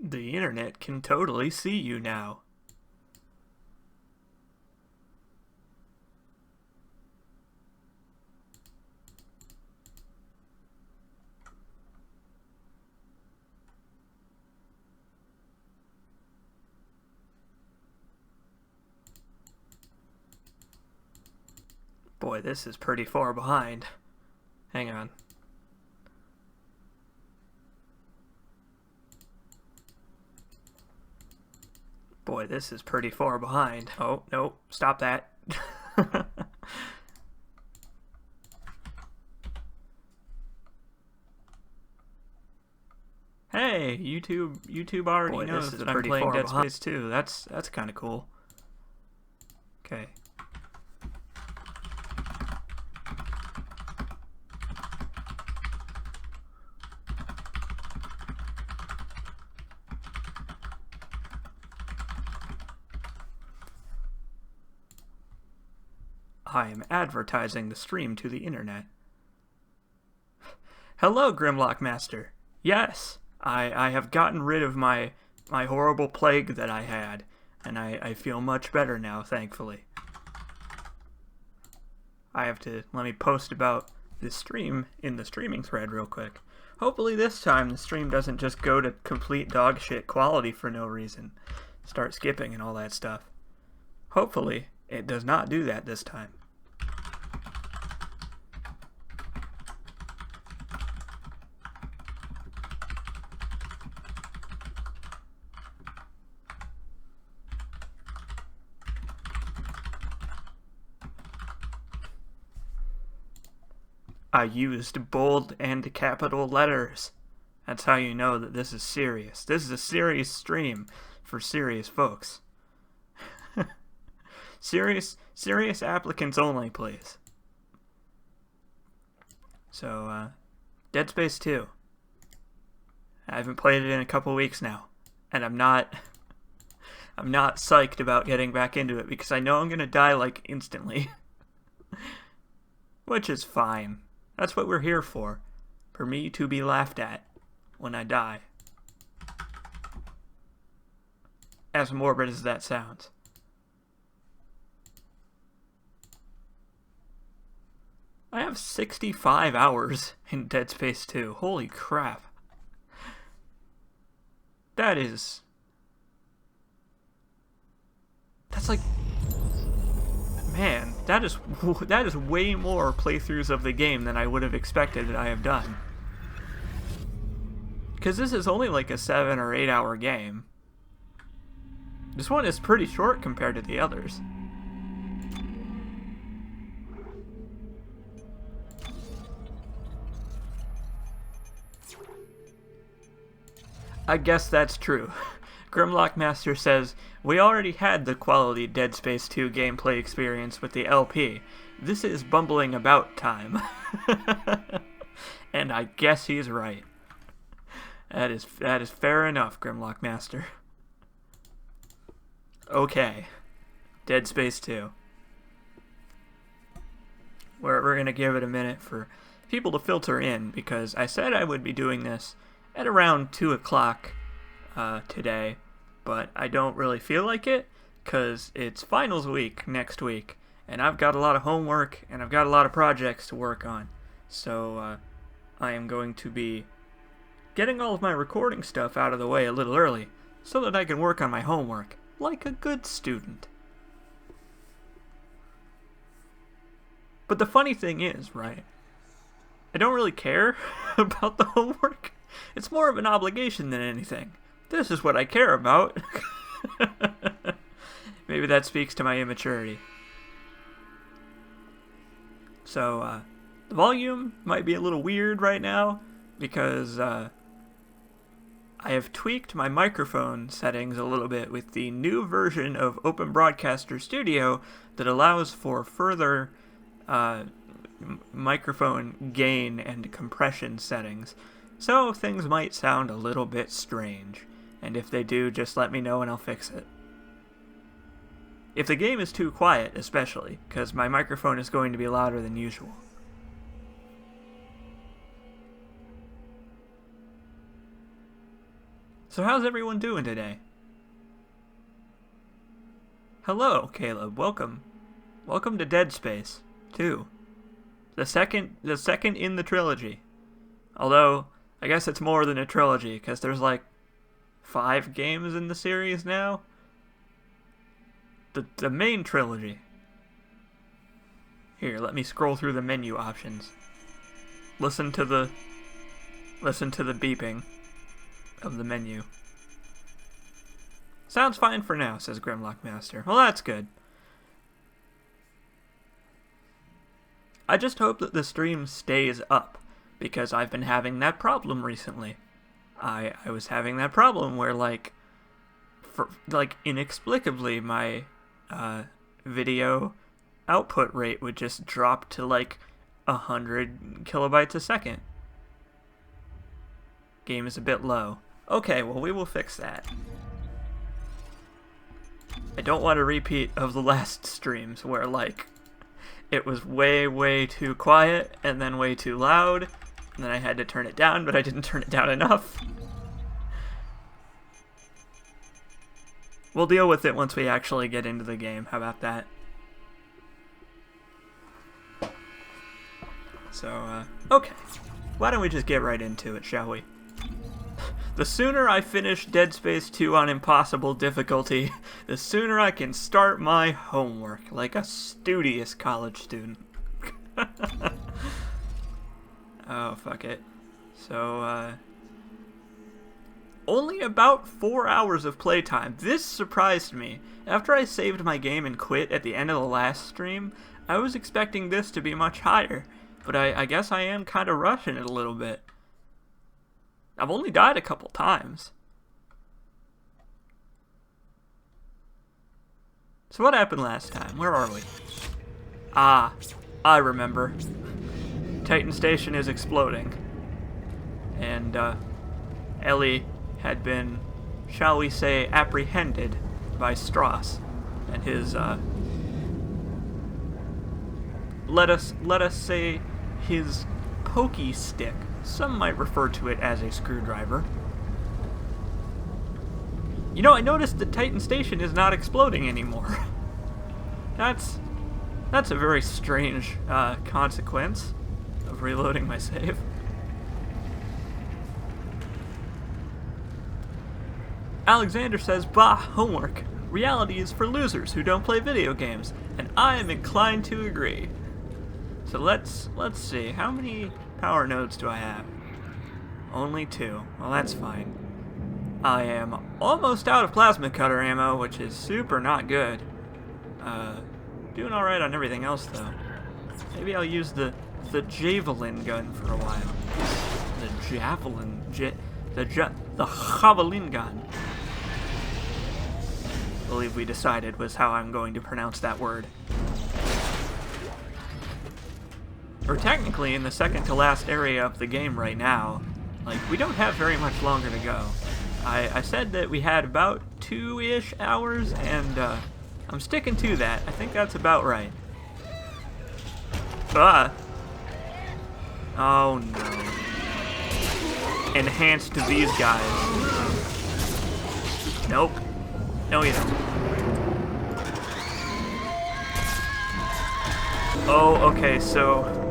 The internet can totally see you now. Boy, this is pretty far behind. Hang on. Boy, this is pretty far behind. Oh, no, stop that. Hey, YouTube already knows that I'm playing Dead Space 2. That's kind of cool. Okay. I am advertising the stream to the internet. Hello, Grimlock Master. Yes, I have gotten rid of my horrible plague that I had, and I feel much better now, thankfully. Let me post about this stream in the streaming thread real quick. Hopefully this time the stream doesn't just go to complete dog shit quality for no reason. Start skipping and all that stuff. Hopefully it does not do that this time. I used bold and capital letters. That's how you know that this is serious. This is a serious stream for serious folks. Serious applicants only, please. So, Dead Space 2. I haven't played it in a couple weeks now, and I'm not psyched about getting back into it because I know I'm gonna die like instantly. Which is fine. That's what we're here for me to be laughed at when I die. As morbid as that sounds. I have 65 hours in Dead Space 2. Holy crap. That's like... Man, that is way more playthroughs of the game than I would have expected that I have done. Because this is only like a 7 or 8 hour game. This one is pretty short compared to the others. I guess that's true. Grimlock Master says, we already had the quality Dead Space 2 gameplay experience with the LP. This is bumbling about time. And I guess he's right. That is fair enough, Grimlock Master. Okay. Dead Space 2. We're gonna give it a minute for people to filter in, because I said I would be doing this at around 2 o'clock today. But I don't really feel like it, because it's finals week next week, and I've got a lot of homework, and I've got a lot of projects to work on. So, I am going to be getting all of my recording stuff out of the way a little early, so that I can work on my homework, like a good student. But the funny thing is, right, I don't really care about the homework. It's more of an obligation than anything. This is what I care about. Maybe that speaks to my immaturity. So, the volume might be a little weird right now because I have tweaked my microphone settings a little bit with the new version of Open Broadcaster Studio that allows for further microphone gain and compression settings. So things might sound a little bit strange. And if they do, just let me know and I'll fix it. If the game is too quiet, especially, because my microphone is going to be louder than usual. So how's everyone doing today? Hello, Caleb. Welcome. Welcome to Dead Space 2. The second in the trilogy. Although, I guess it's more than a trilogy, because there's like 5 games in the series now. The main trilogy. Here, let me scroll through the menu options. Listen to the beeping of the menu. Sounds fine for now, says Grimlock Master. Well, that's good. I just hope that the stream stays up, because I've been having that problem recently. I was having that problem where, inexplicably, my video output rate would just drop to, 100 kilobytes a second. Game is a bit low. Okay, well, we will fix that. I don't want a repeat of the last streams where, it was way, way too quiet and then way too loud, and then I had to turn it down, but I didn't turn it down enough. We'll deal with it once we actually get into the game. How about that? So, okay. Why don't we just get right into it, shall we? The sooner I finish Dead Space 2 on impossible difficulty, the sooner I can start my homework, like a studious college student. Oh, fuck it. So, only about 4 hours of playtime. This surprised me. After I saved my game and quit at the end of the last stream, I was expecting this to be much higher, but I guess I am kind of rushing it a little bit. I've only died a couple times. So what happened last time? Where are we? Ah, I remember. Titan Station is exploding. And, Ellie had been, shall we say, apprehended by Strauss and his, let us say, his pokey stick. Some might refer to it as a screwdriver. You know, I noticed that Titan Station is not exploding anymore. That's a very strange consequence of reloading my save. Alexander says, bah, homework. Reality is for losers who don't play video games, and I am inclined to agree. So let's see, how many power nodes do I have? Only 2. Well, that's fine. I am almost out of plasma cutter ammo, which is super not good. Doing alright on everything else, though. Maybe I'll use the javelin gun for a while. The javelin, the javelin gun. I believe we decided was how I'm going to pronounce that word. We're technically in the second to last area of the game right now. We don't have very much longer to go. I said that we had about 2-ish hours, and I'm sticking to that. I think that's about right. Oh no. Enhanced to these guys. Nope. No, you don't. Oh, okay, so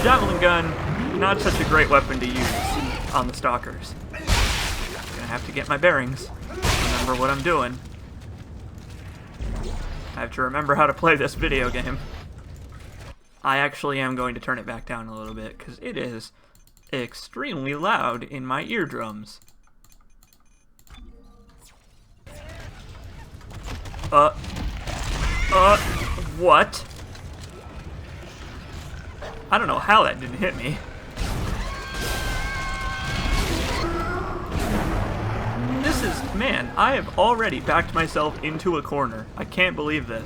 javelin gun, not such a great weapon to use on the stalkers. Gonna have to get my bearings, remember what I'm doing. I have to remember how to play this video game. I actually am going to turn it back down a little bit, because it is extremely loud in my eardrums. What? I don't know how that didn't hit me. This is, man, I have already backed myself into a corner. I can't believe this.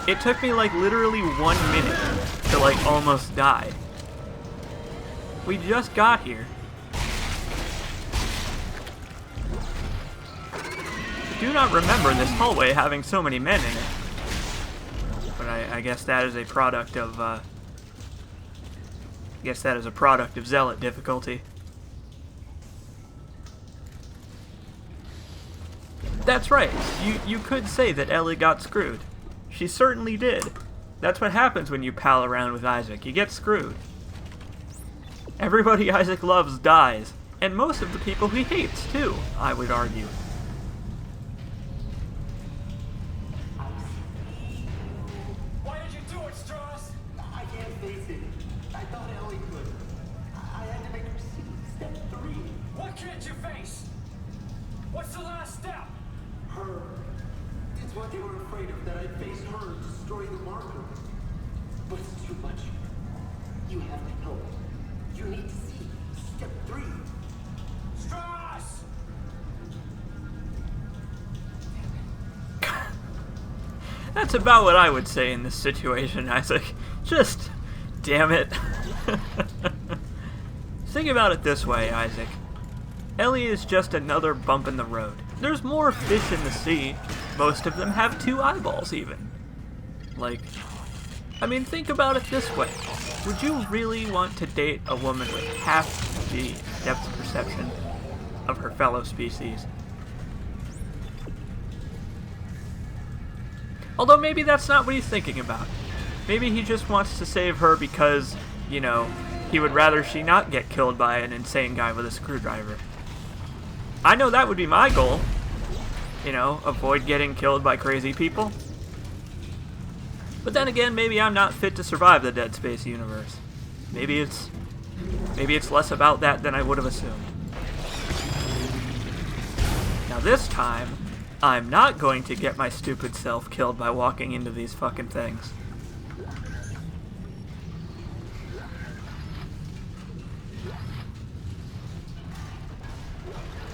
It took me literally 1 minute to almost die. We just got here. I do not remember this hallway having so many men in it. But I guess that is a product of, Zealot difficulty. That's right. You could say that Ellie got screwed. She certainly did. That's what happens when you pal around with Isaac. You get screwed. Everybody Isaac loves dies. And most of the people he hates, too, I would argue. Why did you do it, Strauss? I can't face it. I thought Ellie could. I had to make her see step 3. What can't you face? What's the last step? Her. It's what they were afraid of, that I'd face her and destroy the marker. But it's too much. You have to help. You need to see step 3. Strauss! That's about what I would say in this situation, Isaac. Just, damn it. Think about it this way, Isaac. Ellie is just another bump in the road. There's more fish in the sea. Most of them have 2 eyeballs, even. Like, I mean, think about it this way. Would you really want to date a woman with half the depth perception of her fellow species? Although maybe that's not what he's thinking about. Maybe he just wants to save her because, you know, he would rather she not get killed by an insane guy with a screwdriver. I know that would be my goal. You know, avoid getting killed by crazy people. But then again, maybe I'm not fit to survive the Dead Space universe. Maybe it's less about that than I would have assumed. Now this time, I'm not going to get my stupid self killed by walking into these fucking things.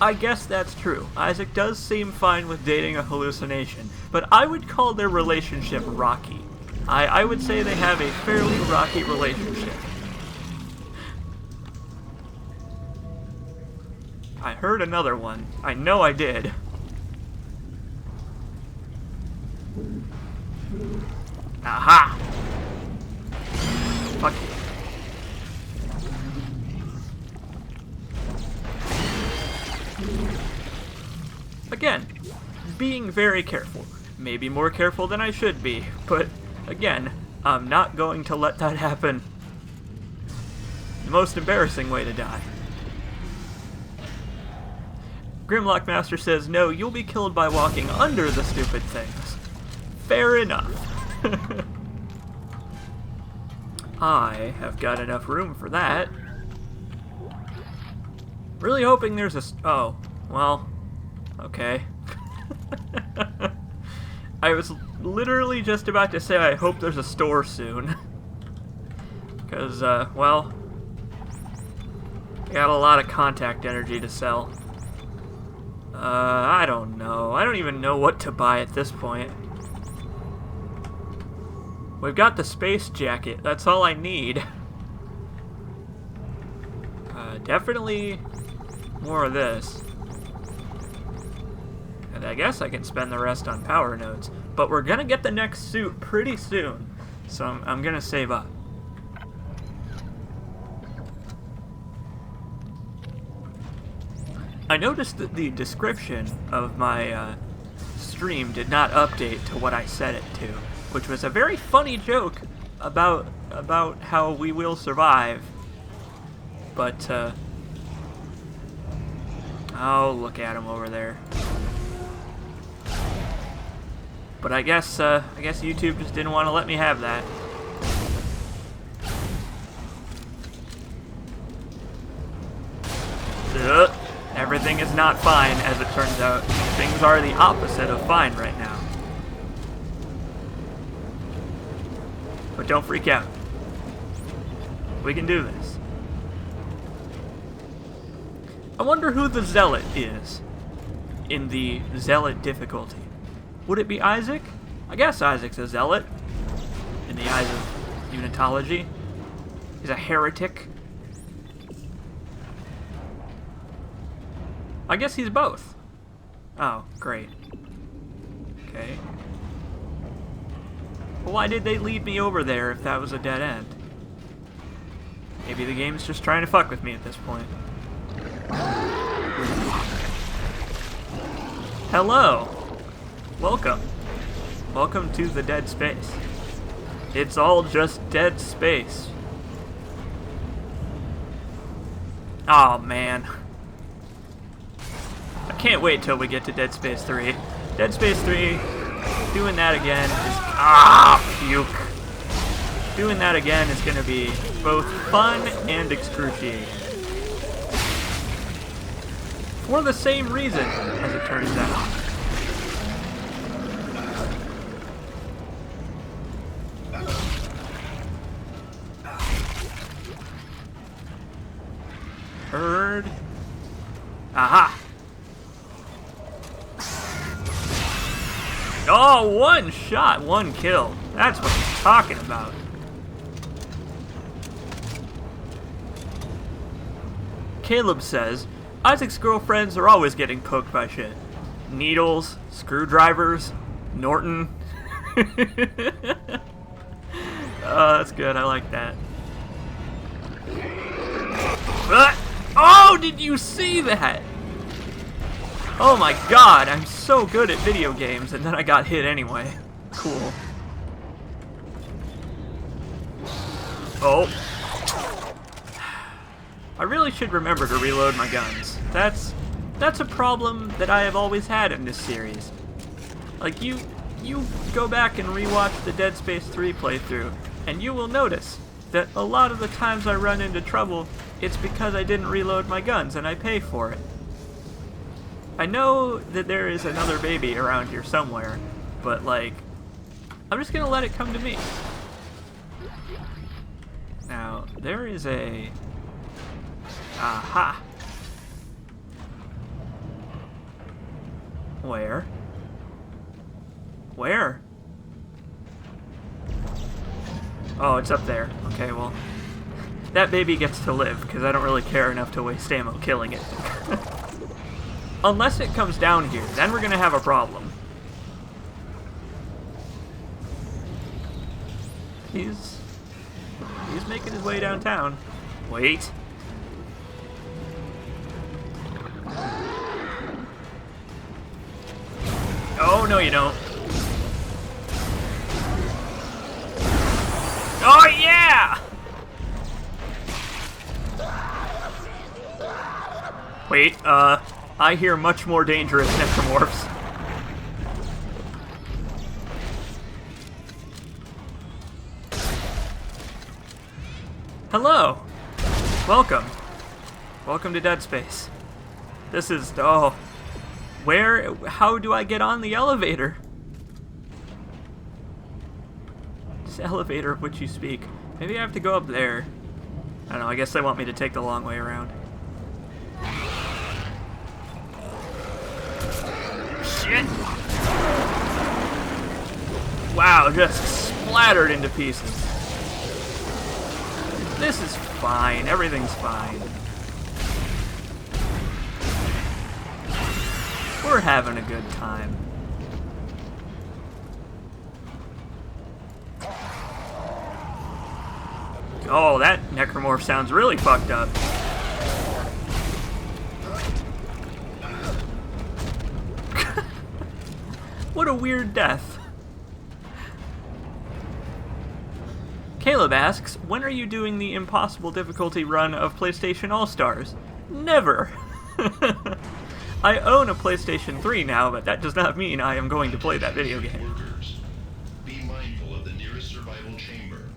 I guess that's true. Isaac does seem fine with dating a hallucination, but I would call their relationship rocky. I would say they have a fairly rocky relationship. I heard another one. I know I did. Aha! Fuck you. Again, being very careful. Maybe more careful than I should be, but again, I'm not going to let that happen. The most embarrassing way to die. Grimlock Master says, no, you'll be killed by walking under the stupid things. Fair enough. I have got enough room for that. Really hoping there's a... Oh, well, okay. I was literally just about to say I hope there's a store soon. Because, well, I got a lot of contact energy to sell. I don't know. I don't even know what to buy at this point. We've got the space jacket. That's all I need. Definitely more of this. And I guess I can spend the rest on power nodes. But we're gonna get the next suit pretty soon. So I'm gonna save up. I noticed that the description of my stream did not update to what I set it to, which was a very funny joke about how we will survive. But oh, look at him over there. But I guess YouTube just didn't want to let me have that. Everything is not fine, as it turns out. Things are the opposite of fine right now. But don't freak out. We can do this. I wonder who the Zealot is in the Zealot difficulty. Would it be Isaac? I guess Isaac's a Zealot in the eyes of Unitology. He's a heretic. I guess he's both. Oh, great. Okay. Well, why did they lead me over there if that was a dead end? Maybe the game's just trying to fuck with me at this point. Hello. Welcome. Welcome to the dead space. It's all just dead space. Oh man. I can't wait till we get to Dead Space 3. Dead Space 3, doing that again is... puke. Doing that again is going to be both fun and excruciating. For the same reason, as it turns out. Heard. Aha! Oh, one shot, one kill. That's what I'm talking about. Caleb says, Isaac's girlfriends are always getting poked by shit. Needles, screwdrivers, Norton. Oh, that's good. I like that. Oh, did you see that? Oh my god, I'm so good at video games, and then I got hit anyway. Cool. Oh. I really should remember to reload my guns. That's a problem that I have always had in this series. Like, you go back and rewatch the Dead Space 3 playthrough, and you will notice that a lot of the times I run into trouble, it's because I didn't reload my guns, and I pay for it. I know that there is another baby around here somewhere, but, like, I'm just gonna let it come to me. Now, there is a... Aha! Where? Where? Oh, it's up there. Okay, well, that baby gets to live, because I don't really care enough to waste ammo killing it. Unless it comes down here, then we're gonna have a problem. He's making his way downtown. Wait. Oh, no you don't. Oh, yeah! Wait, I hear much more dangerous necromorphs. Hello! Welcome. Welcome to Dead Space. This is, oh... how do I get on the elevator? This elevator of which you speak. Maybe I have to go up there. I don't know, I guess they want me to take the long way around. Shit! Wow, just splattered into pieces. This is fine, everything's fine. We're having a good time. Oh, that necromorph sounds really fucked up. What a weird death. Caleb asks, when are you doing the impossible difficulty run of PlayStation All-Stars? Never. I own a PlayStation 3 now, but that does not mean I am going to play that video game. Workers, be mindful of the nearest survival chamber.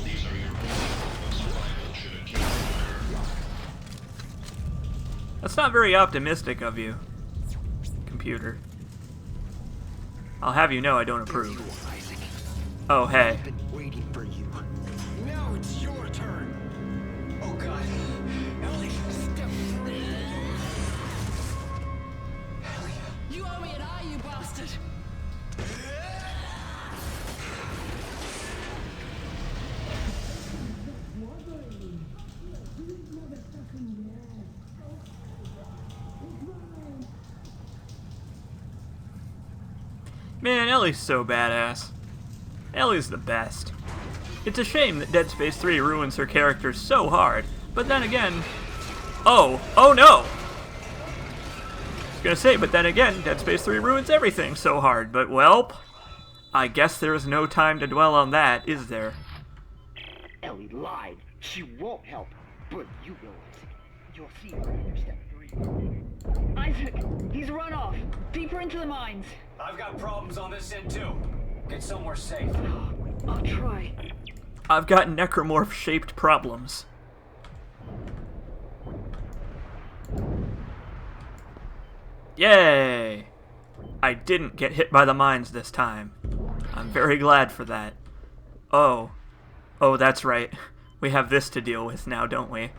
These are your only survival should a case occur. That's not very optimistic of you, computer. I'll have you know I don't approve. Oh, hey. I've been waiting for you. Now it's your turn. Oh god. Ellie, step 3. Ellie. You owe me an eye, you bastard! Man, Ellie's so badass. Ellie's the best. It's a shame that Dead Space 3 ruins her character so hard, but then again... Oh no! was gonna say, but then again, Dead Space 3 ruins everything so hard, but welp, I guess there is no time to dwell on that, is there? Ellie lied. She won't help. But you will, Isaac. You'll see her in step 3. Isaac, he's run off. Deeper into the mines. I've got problems on this end too. Get somewhere safe. I'll try. I've got necromorph-shaped problems. Yay! I didn't get hit by the mines this time. I'm very glad for that. Oh. Oh, that's right. We have this to deal with now, don't we?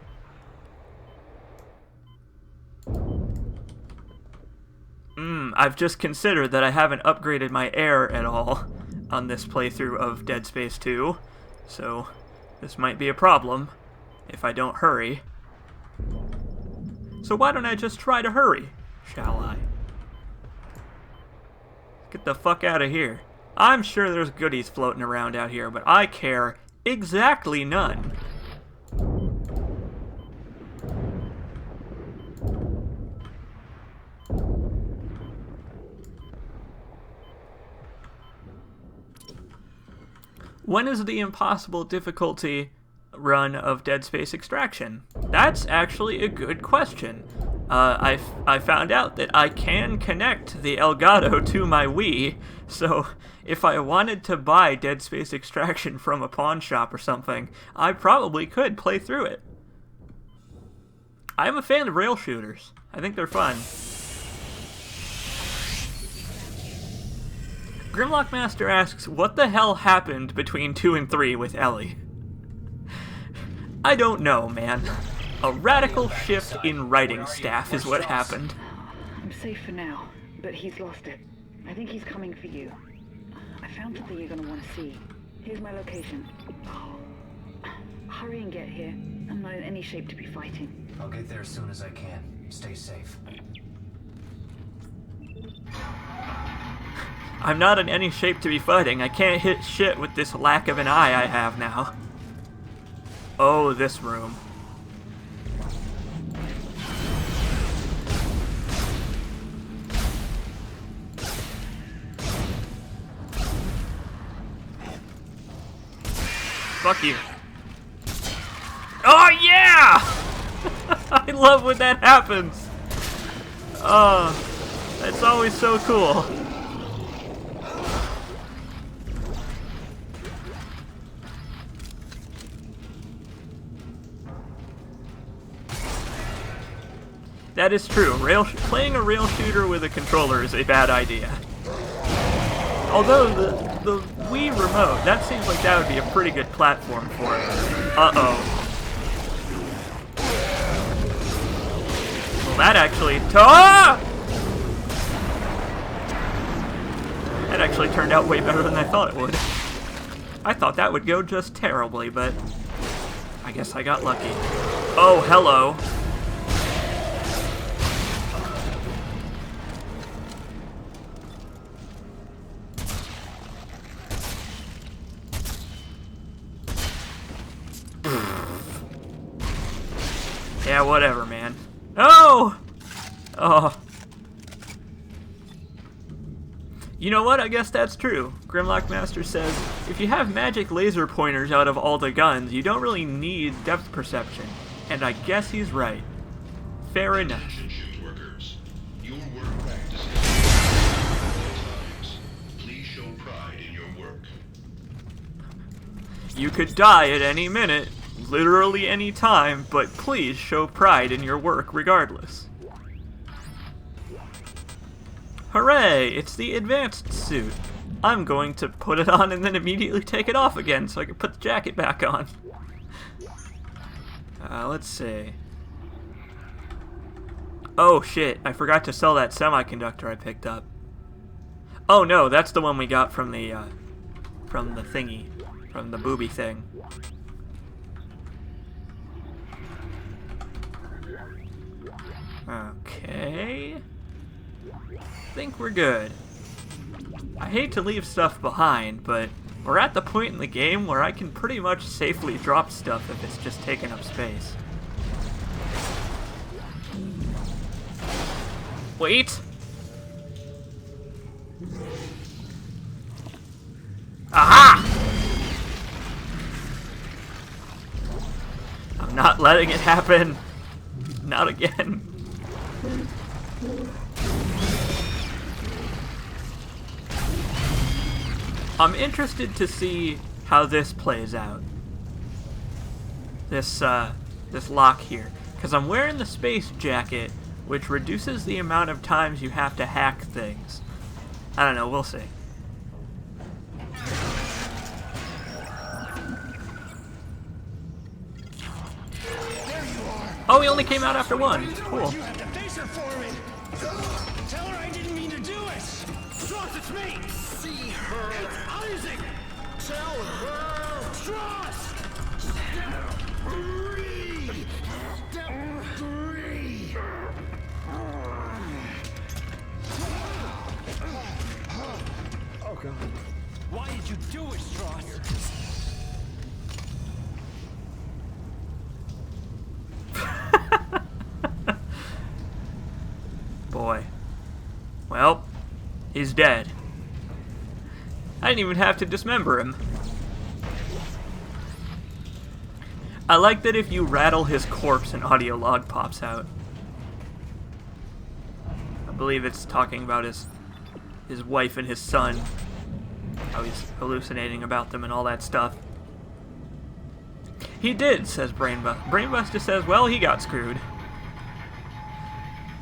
I've just considered that I haven't upgraded my air at all on this playthrough of Dead Space 2, so this might be a problem if I don't hurry. So why don't I just try to hurry, shall I? Get the fuck out of here. I'm sure there's goodies floating around out here, but I care exactly none. When is the impossible difficulty run of Dead Space Extraction? That's actually a good question. I found out that I can connect the Elgato to my Wii, so if I wanted to buy Dead Space Extraction from a pawn shop or something, I probably could play through it. I'm a fan of rail shooters. I think they're fun. Grimlock Master asks, what the hell happened between 2 and 3 with Ellie? I don't know, man. A radical shift in writing staff is what happened. I'm safe for now, but he's lost it. I think he's coming for you. I found something you're gonna want to see. Here's my location. Oh, hurry and get here. I'm not in any shape to be fighting. I'll get there as soon as I can. Stay safe. I'm not in any shape to be fighting. I can't hit shit with this lack of an eye I have now. Oh, this room. Fuck you. Oh, yeah! I love when that happens. Oh, that's always so cool. That is true. Playing a rail shooter with a controller is a bad idea. Although the Wii remote, that seems like that would be a pretty good platform for it. Uh-oh. Well, that actually... That actually turned out way better than I thought it would. I thought that would go just terribly, but I guess I got lucky. Oh, hello. Yeah, whatever, man. Oh! Oh. You know what? I guess that's true. Grimlock Master says, if you have magic laser pointers out of all the guns, you don't really need depth perception. And I guess he's right. Fair enough. Attention, shift workers. Your work practice at all times. Please show pride in your work. You could die at any minute, literally any time, but please show pride in your work regardless. Hooray! It's the advanced suit. I'm going to put it on and then immediately take it off again so I can put the jacket back on. Let's see. Oh shit, I forgot to sell that semiconductor I picked up. Oh no, that's the one we got from the thingy. From the booby thing. Okay. I think we're good. I hate to leave stuff behind, but we're at the point in the game where I can pretty much safely drop stuff if it's just taking up space. Wait! Aha! I'm not letting it happen. Not again. I'm interested to see how this plays out. This lock here. Because I'm wearing the space jacket, which reduces the amount of times you have to hack things. I don't know, we'll see. Oh, he only came out after one. Cool. You have to face her for me. Tell her I didn't mean to do it. Strauss, it's me. See her. It's Isaac. Tell her. Strauss. Step 3. Step 3. Oh God. Why did you do it, Strauss? Boy. Well, he's dead. I didn't even have to dismember him. I like that if you rattle his corpse, an audio log pops out. I believe it's talking about his wife and his son. How he's hallucinating about them and all that stuff. He did, says Brainbuster. Brainbuster says, well, he got screwed.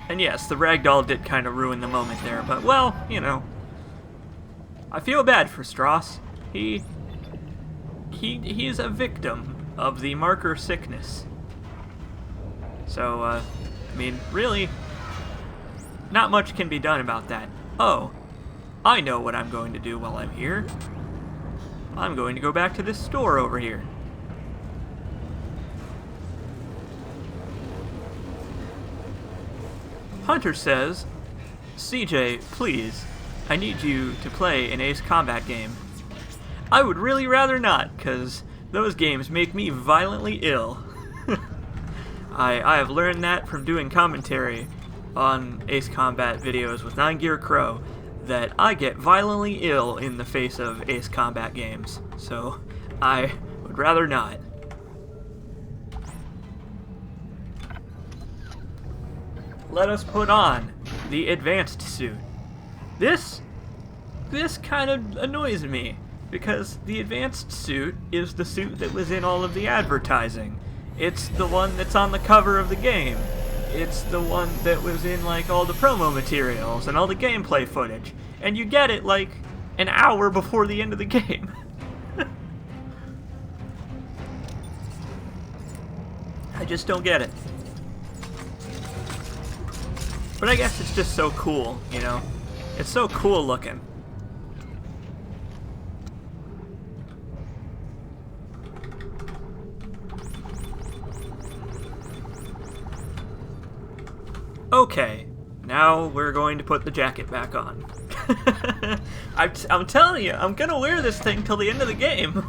And yes, the ragdoll did kind of ruin the moment there, but, well, you know. I feel bad for Strauss. He's a victim of the marker sickness. So, I mean, really, not much can be done about that. Oh, I know what I'm going to do while I'm here. I'm going to go back to this store over here. Hunter says, CJ, please, I need you to play an Ace Combat game. I would really rather not, because those games make me violently ill. I have learned that from doing commentary on Ace Combat videos with 9 Gear Crow, that I get violently ill in the face of Ace Combat games, so I would rather not. Let us put on the advanced suit. This kind of annoys me, because the advanced suit is the suit that was in all of the advertising. It's the one that's on the cover of the game. It's the one that was in, like, all the promo materials and all the gameplay footage. And you get it, like, an hour before the end of the game. I just don't get it. But I guess it's just so cool, you know? It's so cool looking. Okay, now we're going to put the jacket back on. I'm telling you, I'm gonna wear this thing till the end of the game.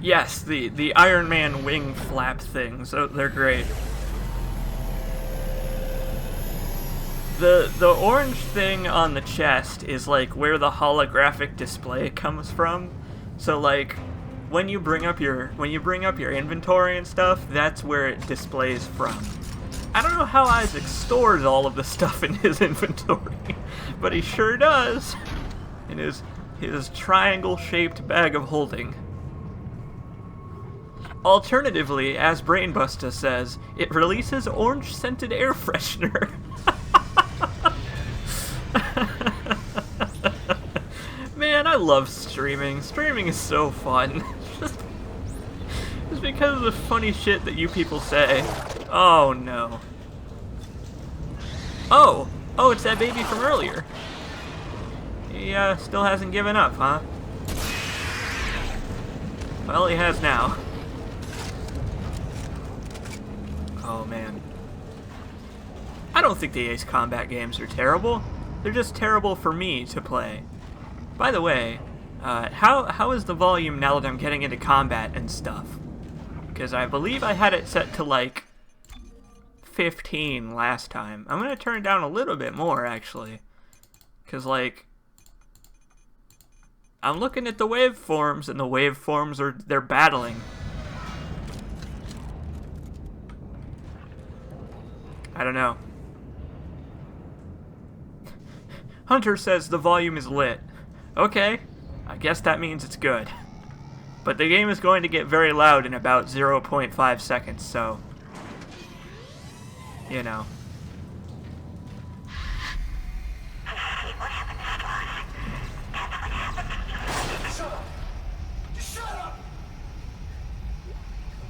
Yes, the Iron Man wing flap things, they're great. The orange thing on the chest is like where the holographic display comes from. So like when you bring up your inventory and stuff, that's where it displays from. I don't know how Isaac stores all of the stuff in his inventory, but he sure does. In his triangle-shaped bag of holding. Alternatively, as Brainbuster says, it releases orange-scented air freshener. Man, I love streaming. Streaming is so fun. Just because of the funny shit that you people say. Oh, no. Oh, it's that baby from earlier. He, still hasn't given up, huh? Well, he has now. Oh, man. I don't think the Ace Combat games are terrible. They're just terrible for me to play. By the way, how is the volume now that I'm getting into combat and stuff? Because I believe I had it set to like 15 last time. I'm gonna turn it down a little bit more actually. Because like, I'm looking at the waveforms and the waveforms they're battling. I don't know. Hunter says the volume is lit. Okay, I guess that means it's good. But the game is going to get very loud in about 0.5 seconds, so... you know. Shut up! Just shut up!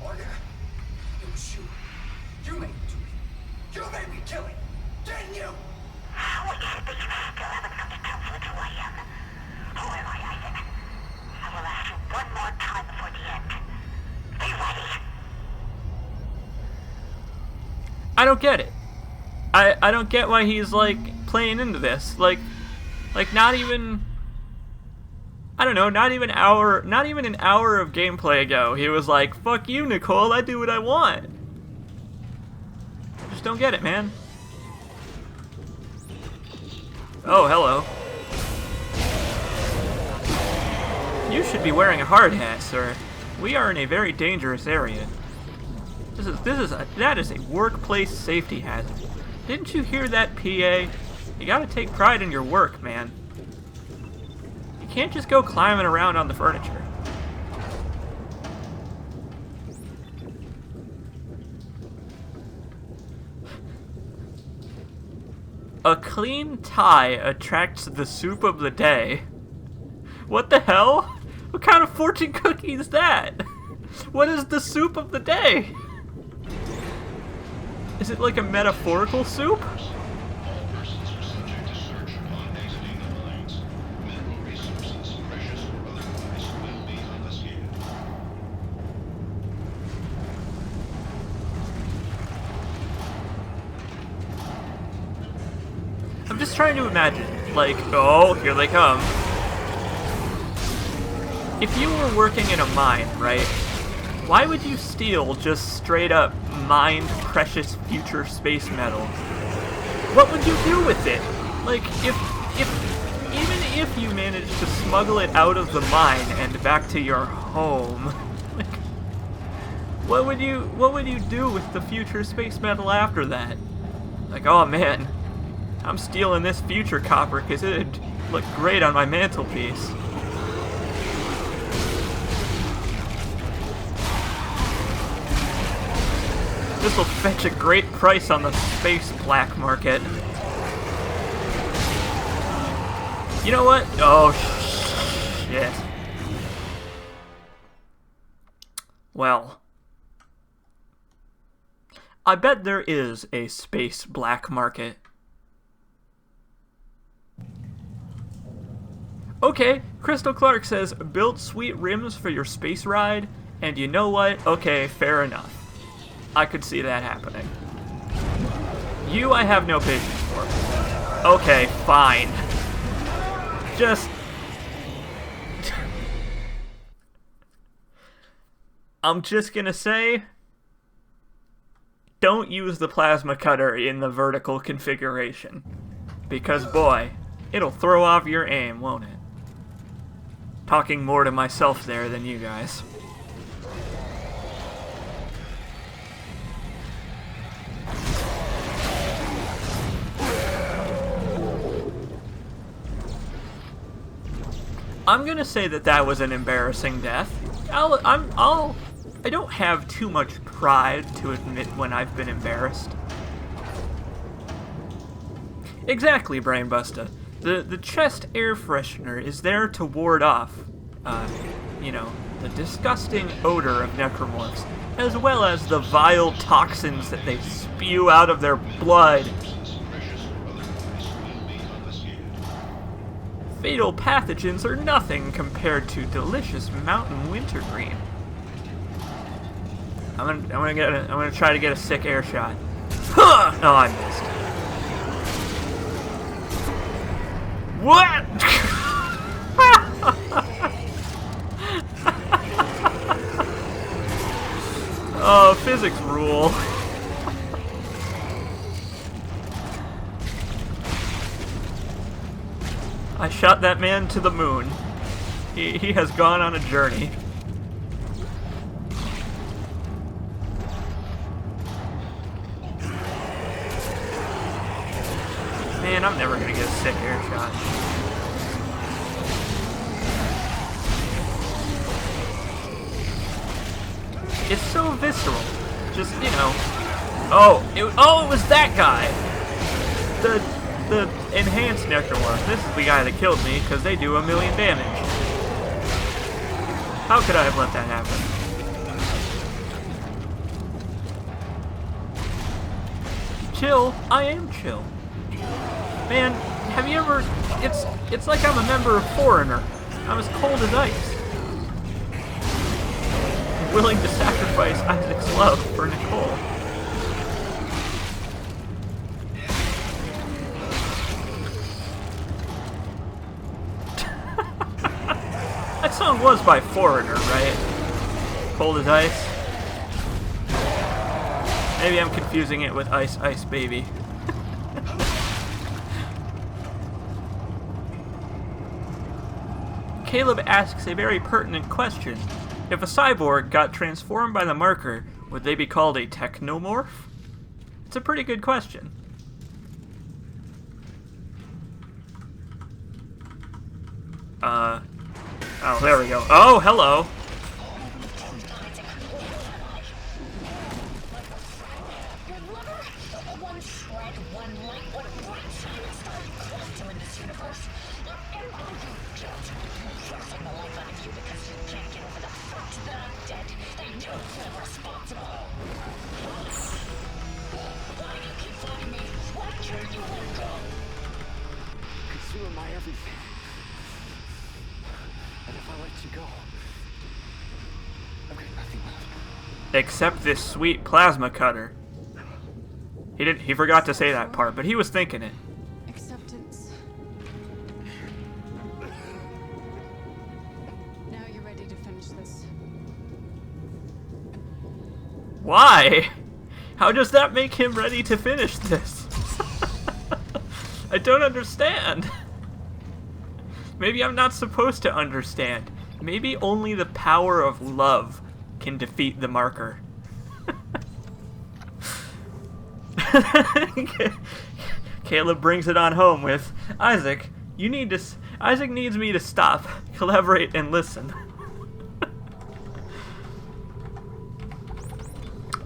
Order. It was you. You made me do it. You made me kill it. Didn't you? We can't be. Still haven't come to terms with who I am. Who am I, Isaac? I will ask you one more time before the end. Be ready. I don't get it. I don't get why he's, like, playing into this. Like, not even... I don't know, not even an hour of gameplay ago, he was like, fuck you, Nicole, I do what I want. I just don't get it, man. Oh, hello. You should be wearing a hard hat, sir. We are in a very dangerous area. That is a workplace safety hazard. Didn't you hear that, PA? You gotta take pride in your work, man. You can't just go climbing around on the furniture. A clean tie attracts the soup of the day. What the hell? What kind of fortune cookie is that? What is the soup of the day? Is it like a metaphorical soup? All persons are subject to search upon exiting the mines. Mineral resources, precious or otherwise, will be confiscated. I'm just trying to imagine, like, oh, here they come. If you were working in a mine, right, why would you steal just straight up mined precious future space metal? What would you do with it? Like, even if you managed to smuggle it out of the mine and back to your home, like, what would you do with the future space metal after that? Like, oh man, I'm stealing this future copper because it'd look great on my mantelpiece. This will fetch a great price on the space black market. You know what? Oh, shit. Well, I bet there is a space black market. Okay, Crystal Clark says, build sweet rims for your space ride, and you know what? Okay, fair enough. I could see that happening. You, I have no patience for. Okay, fine. Just... I'm just gonna say... don't use the plasma cutter in the vertical configuration. Because, boy, it'll throw off your aim, won't it? Talking more to myself there than you guys. I'm gonna say that was an embarrassing death. I don't have too much pride to admit when I've been embarrassed. Exactly, Brainbuster. The chest air freshener is there to ward off, the disgusting odor of necromorphs, as well as the vile toxins that they spew out of their blood. Fatal pathogens are nothing compared to delicious mountain wintergreen. I'm gonna try to get a sick air shot. Huh! Oh, I missed. What? Oh, physics rule. I shot that man to the moon. He has gone on a journey. Man, I'm never gonna get a sick air shot. It's so visceral. Just, you know. Oh, it was that guy. The enhanced necromorph. This is the guy that killed me because they do 1,000,000 damage. How could I have let that happen? Chill. I am chill. Man, have you ever... It's like I'm a member of Foreigner. I'm as cold as ice. Willing to sacrifice Isaac's love for Nicole. That song was by Foreigner, right? Cold as Ice? Maybe I'm confusing it with Ice Ice Baby. Caleb asks a very pertinent question. If a cyborg got transformed by the marker, would they be called a technomorph? It's a pretty good question. Oh, there we go. Oh, hello. Because you are my everything. And if I let you go, I've got nothing left. Except this sweet plasma cutter. He forgot to say that part, but he was thinking it. Acceptance. Now you're ready to finish this. Why? How does that make him ready to finish this? I don't understand. Maybe I'm not supposed to understand. Maybe only the power of love can defeat the marker. Caleb brings it on home with, Isaac, Isaac needs me to stop, collaborate, and listen.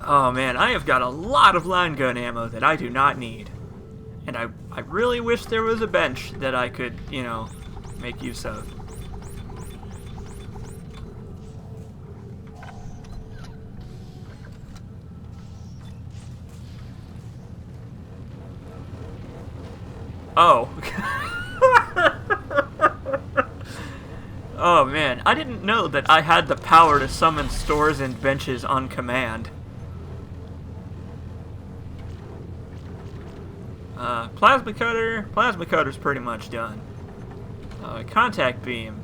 Oh man, I have got a lot of line gun ammo that I do not need. And I really wish there was a bench that I could, you know, make use of. Oh. Oh man, I didn't know that I had the power to summon stores and benches on command. Plasma cutter. Plasma cutter's pretty much done. Contact beam.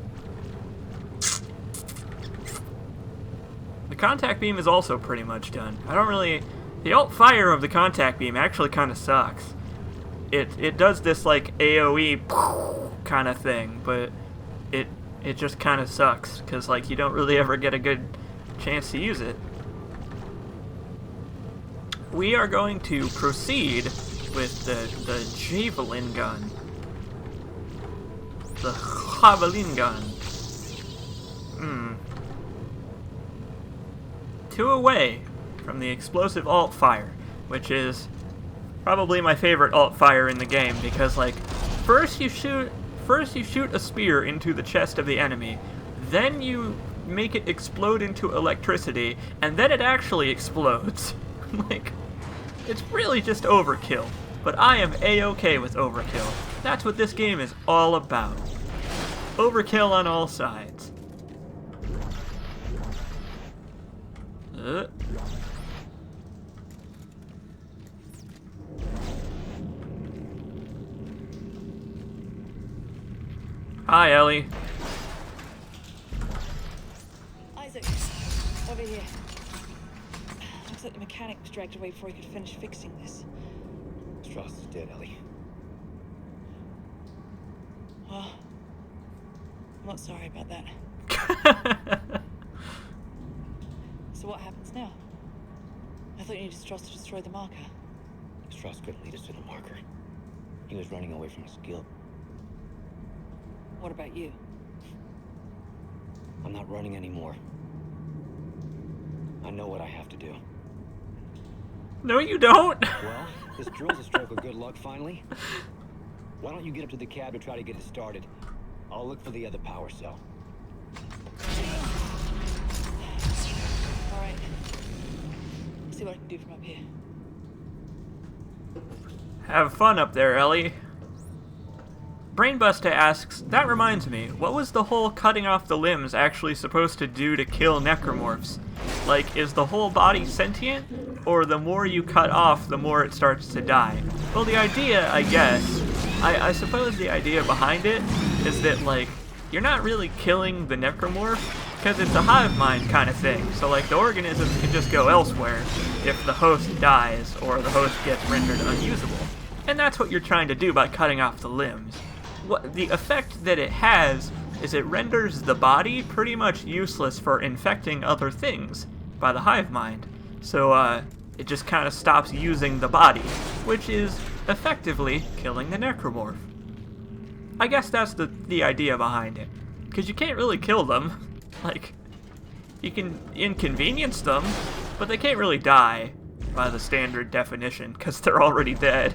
The contact beam is also pretty much done. I don't really... The alt fire of the contact beam actually kind of sucks. It does this like AoE kind of thing, but it just kind of sucks because like you don't really ever get a good chance to use it. We are going to proceed with the javelin gun. The javelin gun. 2 away from the explosive alt fire, which is probably my favorite alt fire in the game because like first you shoot a spear into the chest of the enemy, then you make it explode into electricity, and then it actually explodes. Like, it's really just overkill. But I am A-okay with overkill. That's what this game is all about. Overkill on all sides. Hi, Ellie. Isaac, over here. Looks like the mechanic was dragged away before he could finish fixing this. Strauss is dead, Ellie. Well, I'm not sorry about that. So what happens now? I thought you needed Strauss to destroy the marker. Strauss couldn't lead us to the marker. He was running away from his guild. What about you? I'm not running anymore. I know what I have to do. No, you don't. Well, this drill's a stroke of good luck finally. Why don't you get up to the cab to try to get it started? I'll look for the other power cell. All right. See what I can do from up here. Have fun up there, Ellie. Brainbuster asks, that reminds me, what was the whole cutting off the limbs actually supposed to do to kill necromorphs? Like, is the whole body sentient? Or the more you cut off, the more it starts to die? Well, the idea, I guess, I suppose the idea behind it is that, like, you're not really killing the necromorph, because it's a hive mind kind of thing. So, like, the organisms can just go elsewhere if the host dies or the host gets rendered unusable. And that's what you're trying to do by cutting off the limbs. What the effect that it has is it renders the body pretty much useless for infecting other things by the hive mind. So it just kind of stops using the body, which is effectively killing the necromorph. I guess that's the idea behind it, because you can't really kill them. Like, you can inconvenience them, but they can't really die by the standard definition because they're already dead.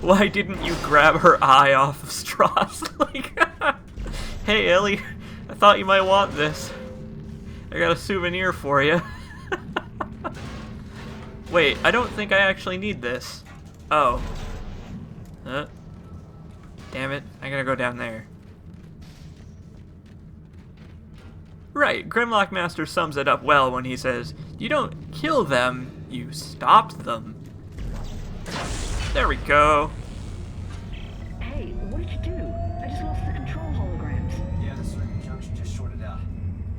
Why didn't you grab her eye off of Strauss? Like, hey Ellie, I thought you might want this. I got a souvenir for you. Wait, I don't think I actually need this. Oh. Damn it, I gotta go down there. Right, Grimlock Master sums it up well when he says, you don't kill them, you stop them. There we go. Hey, what did you do? I just lost the control holograms. Yeah, the circuit junction just shorted out.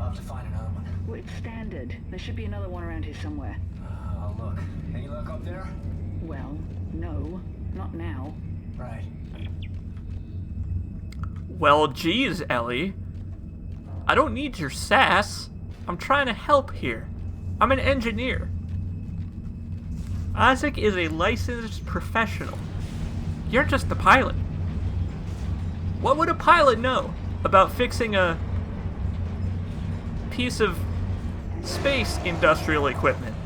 I'll have to find another one. Well, it's standard. There should be another one around here somewhere. I'll look. Any luck up there? Well, no. Not now. Right. Well, geez, Ellie. I don't need your sass. I'm trying to help here. I'm an engineer. Isaac is a licensed professional. You're just the pilot. What would a pilot know about fixing a piece of space industrial equipment?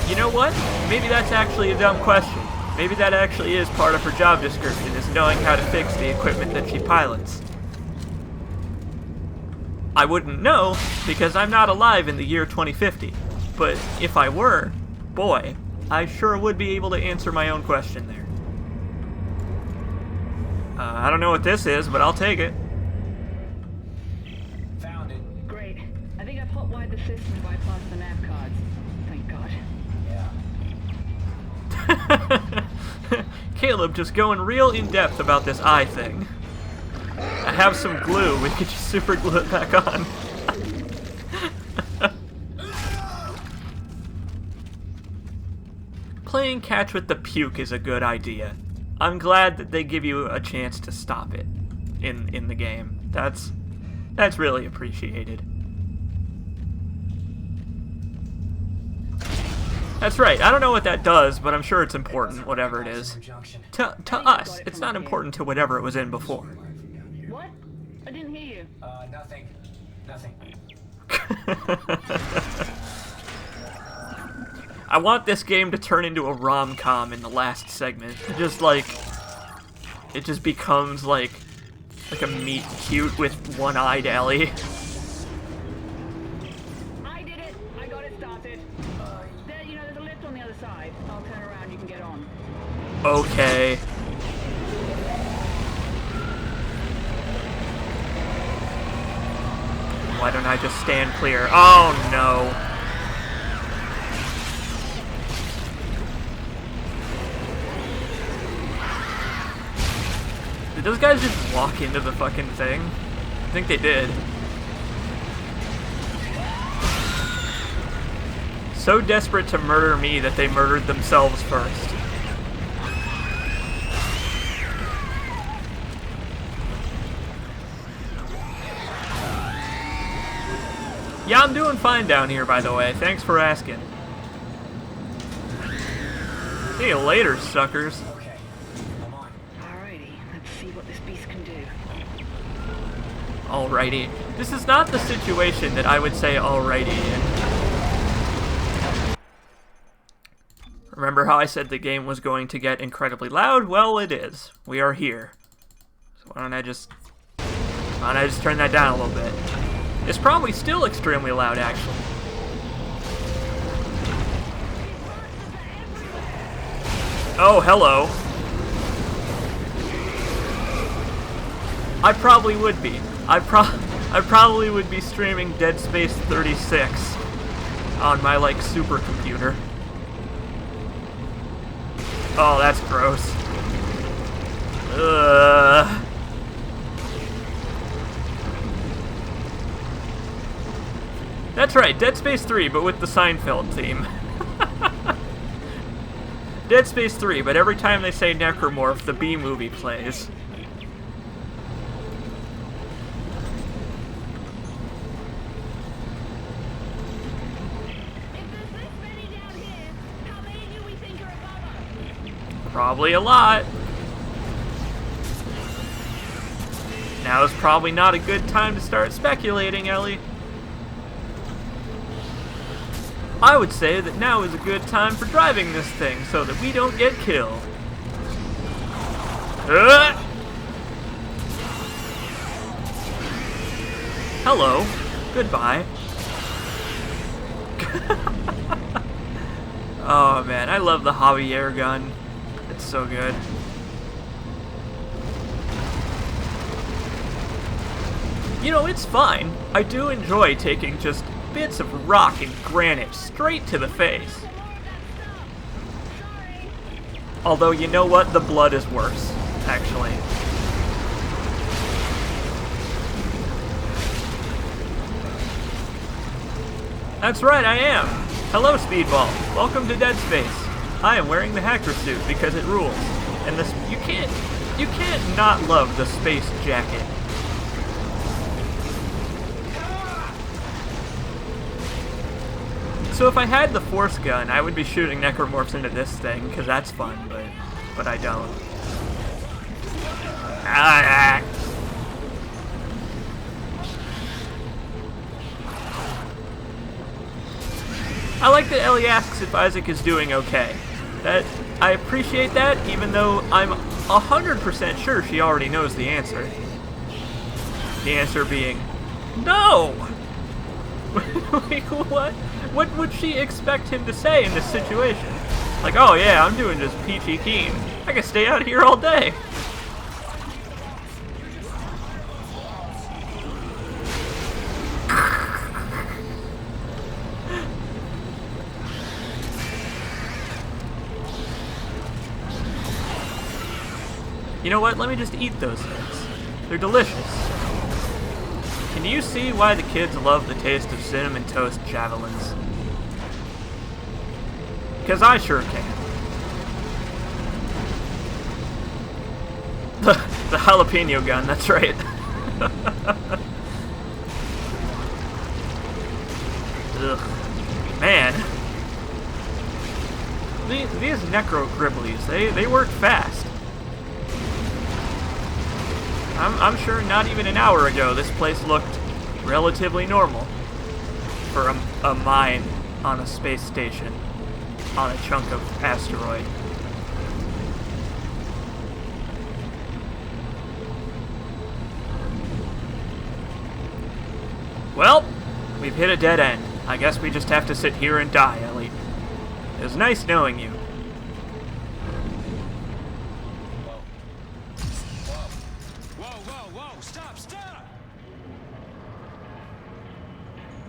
You know what? Maybe that's actually a dumb question. Maybe that actually is part of her job description, is knowing how to fix the equipment that she pilots. I wouldn't know, because I'm not alive in the year 2050. But if I were, boy, I sure would be able to answer my own question there. I don't know what this is, but I'll take it. Found it. Great. I think I've hotwired the system to bypass the nav cards. Thank God. Yeah. Caleb just going real in-depth about this eye thing. I have some glue, we could just super glue it back on. Playing catch with the puke is a good idea. I'm glad that they give you a chance to stop it in the game. That's really appreciated. That's right, I don't know what that does, but I'm sure it's important, whatever it is. To us, it's not important to whatever it was in before. What? I didn't hear you. Nothing. Nothing. I want this game to turn into a rom-com in the last segment. It just becomes like a meet cute with one-eyed Ellie. I did it. I got it started. There's a lift on the other side. I'll turn around. You can get on. Okay. Why don't I just stand clear? Oh no. those guys just walk into the fucking thing? I think they did. So desperate to murder me that they murdered themselves first. Yeah, I'm doing fine down here, by the way. Thanks for asking. See you later, suckers. Okay, come on. Alrighty, let's see what this beast can do. Alrighty. This is not the situation that I would say alrighty in. Remember how I said the game was going to get incredibly loud? Well, it is. We are here. So why don't I just turn that down a little bit? It's probably still extremely loud, actually. Oh, hello. I probably would be. I probably would be streaming Dead Space 36 on my, like, supercomputer. Oh, that's gross. Ugh. That's right, Dead Space 3, but with the Seinfeld theme. Dead Space 3, but every time they say necromorph, the B movie plays. Probably a lot. Now is probably not a good time to start speculating, Ellie. I would say that now is a good time for driving this thing so that we don't get killed. Hello. Goodbye. Oh man, I love the Javier gun. It's so good. You know, it's fine. I do enjoy taking just bits of rock and granite straight to the face. Although, you know what? The blood is worse, actually. That's right, I am. Hello, Speedball. Welcome to Dead Space. I am wearing the hacker suit because it rules. And this, you can't not love the space jacket. So if I had the force gun, I would be shooting necromorphs into this thing, because that's fun, but I don't. I like that Ellie asks if Isaac is doing okay. I appreciate that, even though I'm 100% sure she already knows the answer. The answer being, no! Like, what? What would she expect him to say in this situation? Like, oh yeah, I'm doing just peachy keen. I can stay out here all day. You know what? Let me just eat those things. They're delicious. Can you see why the kids love the taste of cinnamon toast javelins? Because I sure can. The jalapeno gun, that's right. Ugh. Man. These necro gribblies, they work fast. I'm sure not even an hour ago this place looked relatively normal for a mine on a space station on a chunk of asteroid. Well, we've hit a dead end. I guess we just have to sit here and die, Ellie. It was nice knowing you.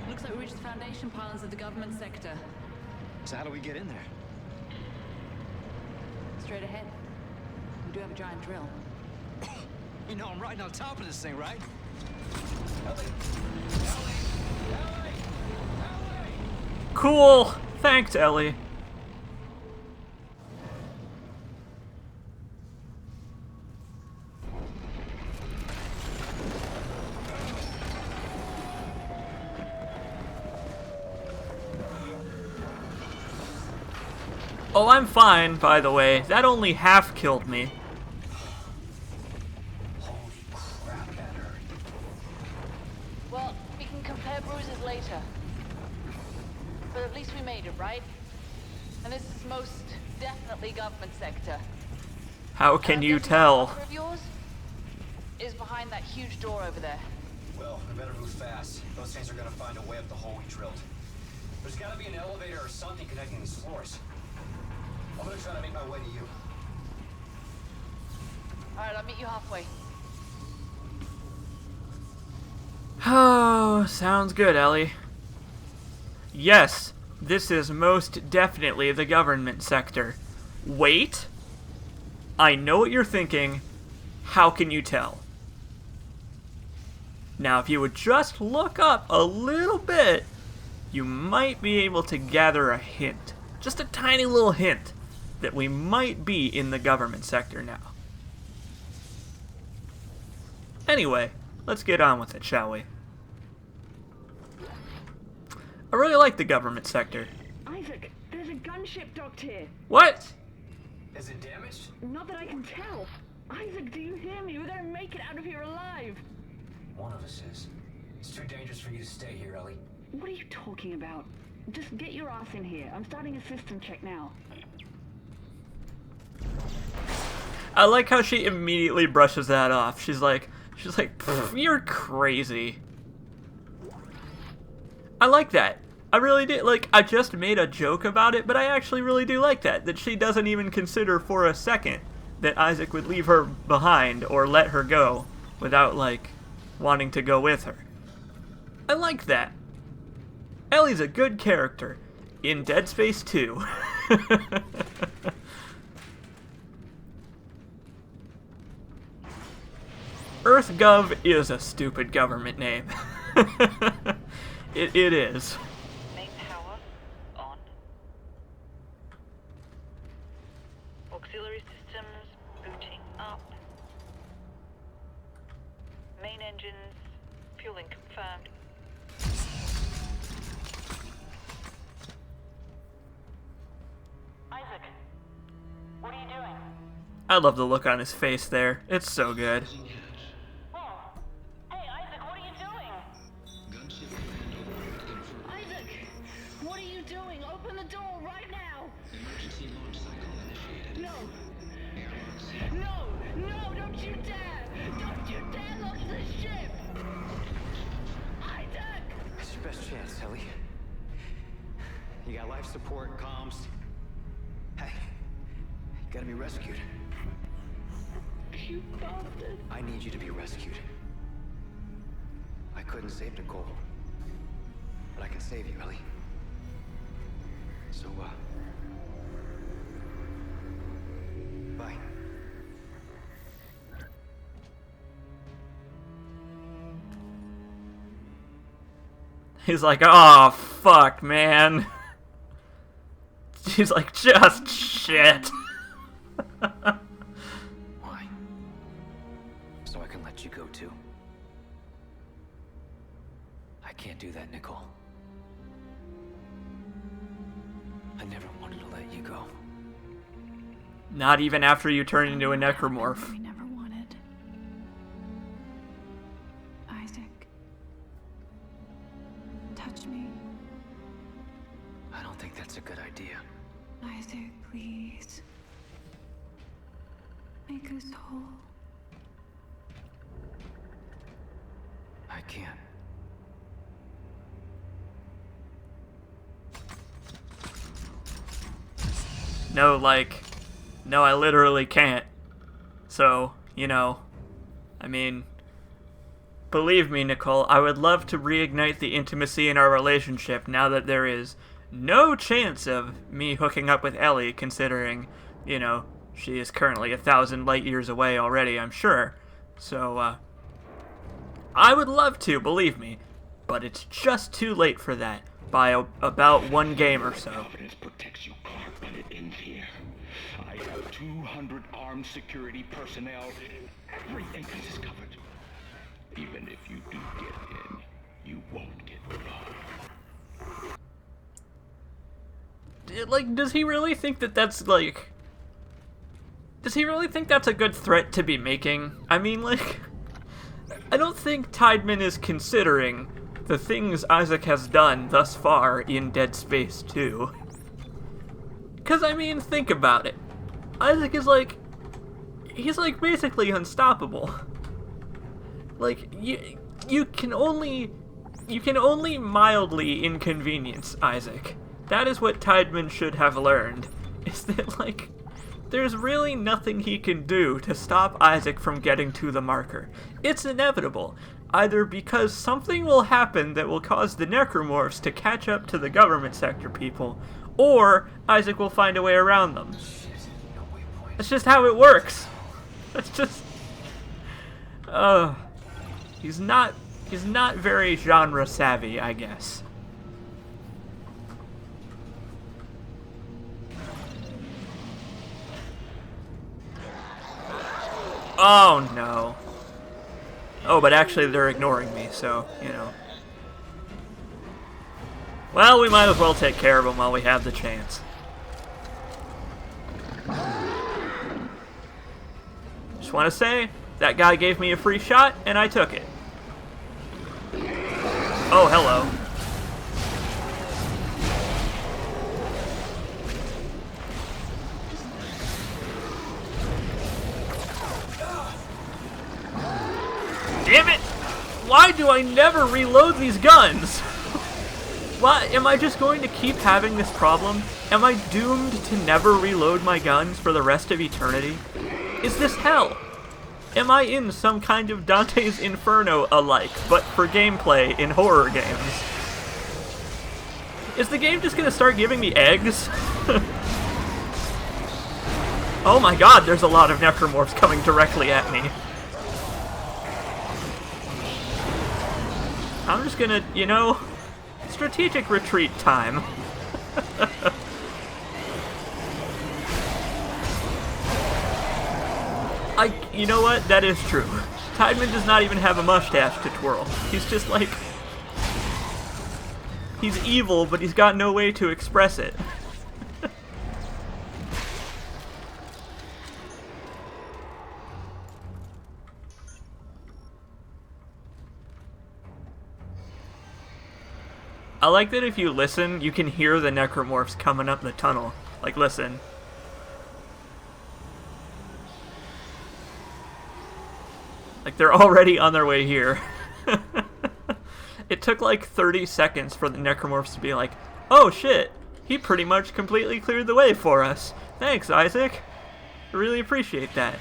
Looks like we reached the foundation pylons of the government sector. So how do we get in there? Straight ahead. We do have a giant drill. You know I'm riding on top of this thing, right? Cool. Thanks, Ellie. Oh, I'm fine, by the way. That only half killed me. Holy crap, that hurt. Well, we can compare bruises later. But at least we made it, right? And this is most definitely government sector. How can I'm you guessing that tell? locker of yours is behind that huge door over there. Well, we better move fast. Those things are gonna find a way up the hole we drilled. There's gotta be an elevator or something connecting these floors. I'm gonna try to make my way to you. Alright, I'll meet you halfway. Oh, sounds good, Ellie. Yes, this is most definitely the government sector. Wait. I know what you're thinking. How can you tell? Now, if you would just look up a little bit, you might be able to gather a hint. Just a tiny little hint that we might be in the government sector now. Anyway, let's get on with it, shall we? I really like the government sector. Isaac, there's a gunship docked here. What? Is it damaged? Not that I can tell. Isaac, do you hear me? We're gonna make it out of here alive. One of us is. It's too dangerous for you to stay here, Ellie. What are you talking about? Just get your ass in here. I'm starting a system check now. I like how she immediately brushes that off. She's like, "Pfft, you're crazy." I like that. I really do. Like, I just made a joke about it, but I actually really do like that she doesn't even consider for a second that Isaac would leave her behind or let her go without, like, wanting to go with her. I like that. Ellie's a good character in Dead Space 2. EarthGov is a stupid government name. It is. Main power on. Auxiliary systems booting up. Main engines fueling confirmed. Isaac, what are you doing? I love the look on his face there. It's so good. Whoa. Hey, Isaac, what are you doing? Gunship command override confirmed. Isaac, what are you doing? Open the door right now. Emergency launch cycle initiated. No, Airlock sealed. no, don't you dare! Don't you dare launch the ship! Isaac! It's your best chance, Ellie. You got life support, comms. Hey, you gotta be rescued. You bastard. I need you to be rescued. I couldn't save Nicole, but I can save you, Ellie. So, bye. He's like, "Oh, fuck, man." She's like, "Just shit." Why? So I can let you go too. I can't do that, Nicole. I never wanted to let you go. Not even after you turn into a necromorph. We never wanted. Isaac. Touch me. I don't think that's a good idea. Isaac, please. Make us whole. I can't. No, like, no, I literally can't. So, you know, I mean, believe me, Nicole, I would love to reignite the intimacy in our relationship now that there is no chance of me hooking up with Ellie, considering, you know, she is currently 1,000 light years away already, I'm sure. So, I would love to, believe me, but it's just too late for that by about one game or so. Confidence protects you, Clark, but it ends here. I have 200 armed security personnel. Every entrance is covered. Even if you do get in, you won't get far. Like, does he really think that that's, like... Does he really think that's a good threat to be making? I mean, like... I don't think Tideman is considering the things Isaac has done thus far in Dead Space 2. Because, I mean, think about it. Isaac is, like... He's, like, basically unstoppable. Like, you can only mildly inconvenience Isaac. That is what Tideman should have learned. Is that, like, there's really nothing he can do to stop Isaac from getting to the marker. It's inevitable. Either because something will happen that will cause the necromorphs to catch up to the government sector people, or Isaac will find a way around them. That's just how it works. That's just... He's not very genre savvy, I guess. Oh no. Oh, but actually they're ignoring me, so, you know. Well, we might as well take care of them while we have the chance. Just want to say, that guy gave me a free shot, and I took it. Oh, hello. Damn it! Why do I never reload these guns? Why, am I just going to keep having this problem? Am I doomed to never reload my guns for the rest of eternity? Is this hell? Am I in some kind of Dante's Inferno alike, but for gameplay in horror games? Is the game just gonna start giving me eggs? Oh my god, there's a lot of necromorphs coming directly at me. I'm just gonna, you know, strategic retreat time. You know what? That is true. Tideman does not even have a mustache to twirl. He's just like... He's evil, but he's got no way to express it. I like that if you listen, you can hear the necromorphs coming up the tunnel. Like, listen. Like, they're already on their way here. It took like 30 seconds for the necromorphs to be like, oh shit, he pretty much completely cleared the way for us. Thanks, Isaac. I really appreciate that.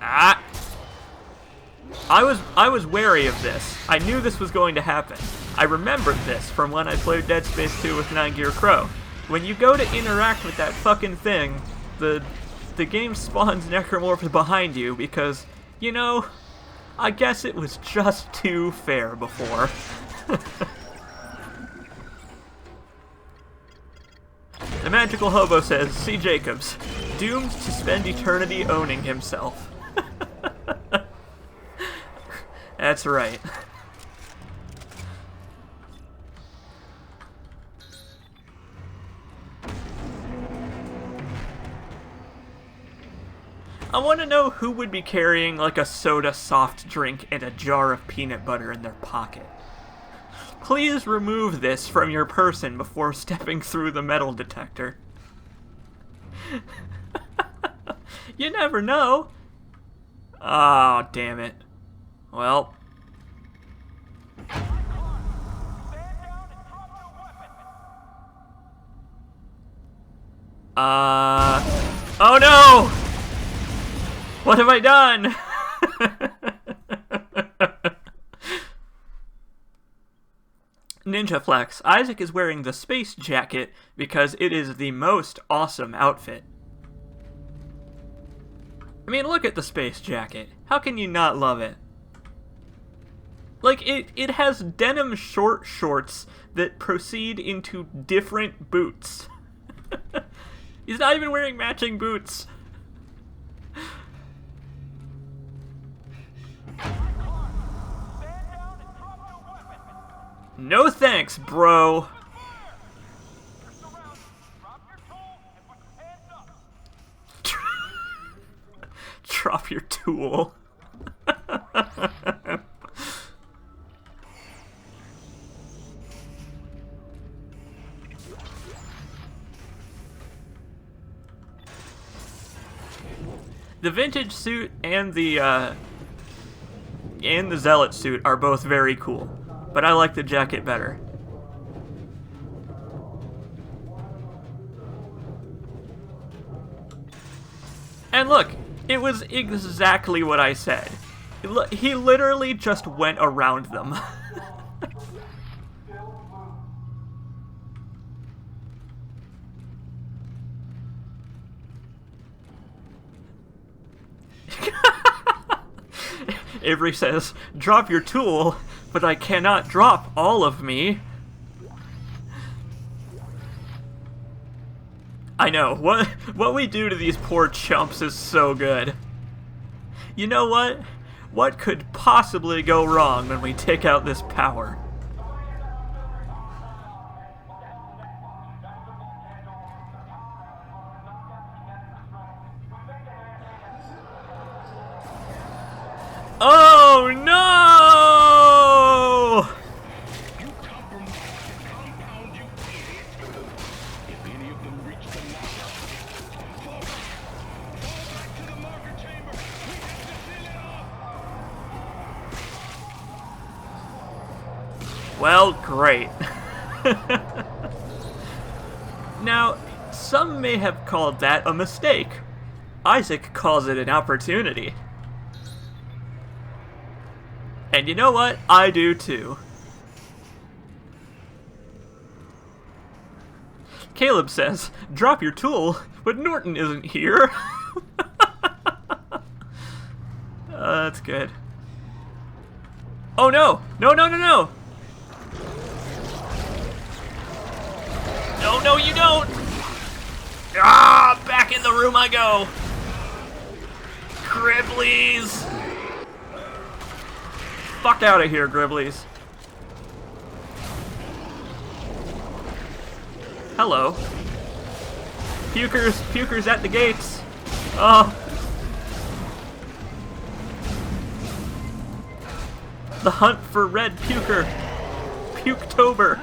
Ah! I was wary of this. I knew this was going to happen. I remembered this from when I played Dead Space 2 with 9 Gear Crow. When you go to interact with that fucking thing, the game spawns necromorphs behind you because, you know, I guess it was just too fair before. The Magical Hobo says, C. Jacobs, doomed to spend eternity owning himself. That's right. I want to know who would be carrying like a soda soft drink and a jar of peanut butter in their pocket. Please remove this from your person before stepping through the metal detector. You never know. Oh, damn it. Well. Oh no! What have I done? Ninja Flex. Isaac is wearing the space jacket because it is the most awesome outfit. I mean, look at the space jacket. How can you not love it? Like, it has denim short shorts that proceed into different boots. He's not even wearing matching boots. No thanks, bro. Drop your tool. The vintage suit and the zealot suit are both very cool, but I like the jacket better. And look, it was exactly what I said. He literally just went around them. Avery says, "Drop your tool, but I cannot drop all of me." I know, what we do to these poor chumps is so good. You know what? What could possibly go wrong when we take out this power? Oh no! You compromised the compound, you idiot! If any of them reach the marker, fall back to the marker chamber! We have to seal it off! Well, great. Now, some may have called that a mistake. Isaac calls it an opportunity. And you know what? I do too. Caleb says, "Drop your tool, but Norton isn't here." That's good. Oh no! No, no, no, no! No, no, you don't! Ah! Back in the room I go! Gribblies! Fuck out of here, Gribblies. Hello. Pukers at the gates. Oh. The hunt for red puker. Puketober.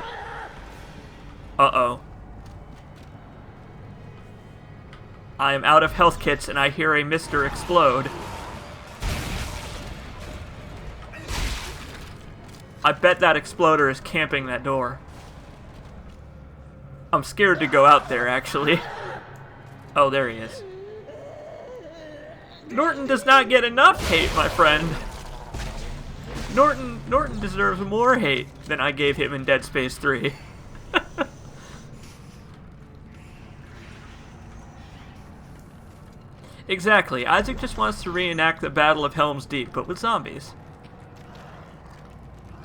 Uh-oh. I am out of health kits and I hear a Mr. explode. I bet that exploder is camping that door. I'm scared to go out there, actually. Oh, there he is. Norton does not get enough hate, my friend. Norton deserves more hate than I gave him in Dead Space 3. Exactly. Isaac just wants to reenact the Battle of Helm's Deep, but with zombies.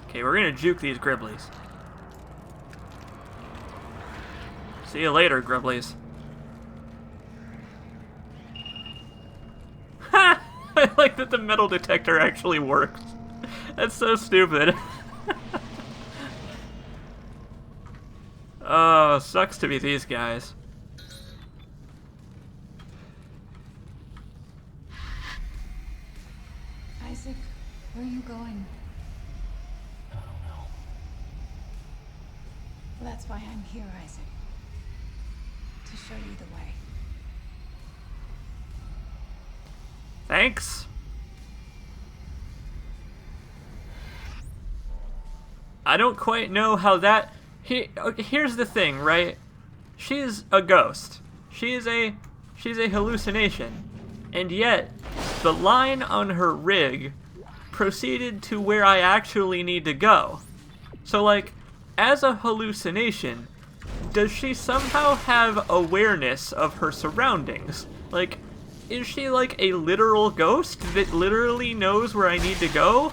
Okay, we're gonna juke these Gribblies. See you later, Gribblies. Ha! I like that the metal detector actually works. That's so stupid. Oh, sucks to be these guys. Isaac, where are you going? I don't know. Well, that's why I'm here, Isaac. To show you the way. Thanks. I don't quite know how that... Here's the thing, right? She's a ghost. She's a hallucination. And yet, the line on her rig proceeded to where I actually need to go. So, like, as a hallucination, does she somehow have awareness of her surroundings? Like, is she like a literal ghost that literally knows where I need to go?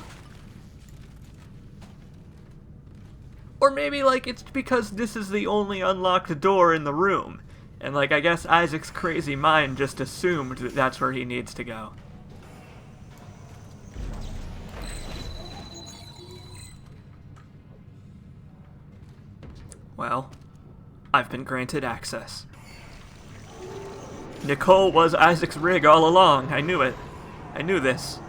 Or maybe, like, it's because this is the only unlocked door in the room. And, like, I guess Isaac's crazy mind just assumed that that's where he needs to go. Well, I've been granted access. Nicole was Isaac's rig all along. I knew it. I knew this.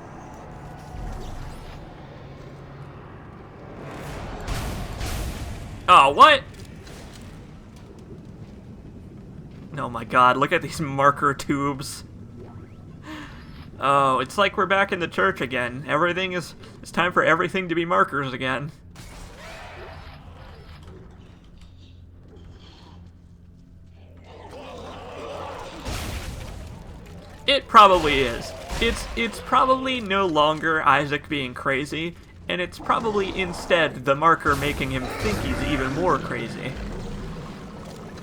Oh, what? Oh my god, look at these marker tubes. Oh, it's like we're back in the church again. It's time for everything to be markers again. It probably is. It's probably no longer Isaac being crazy, and it's probably instead the marker making him think he's even more crazy.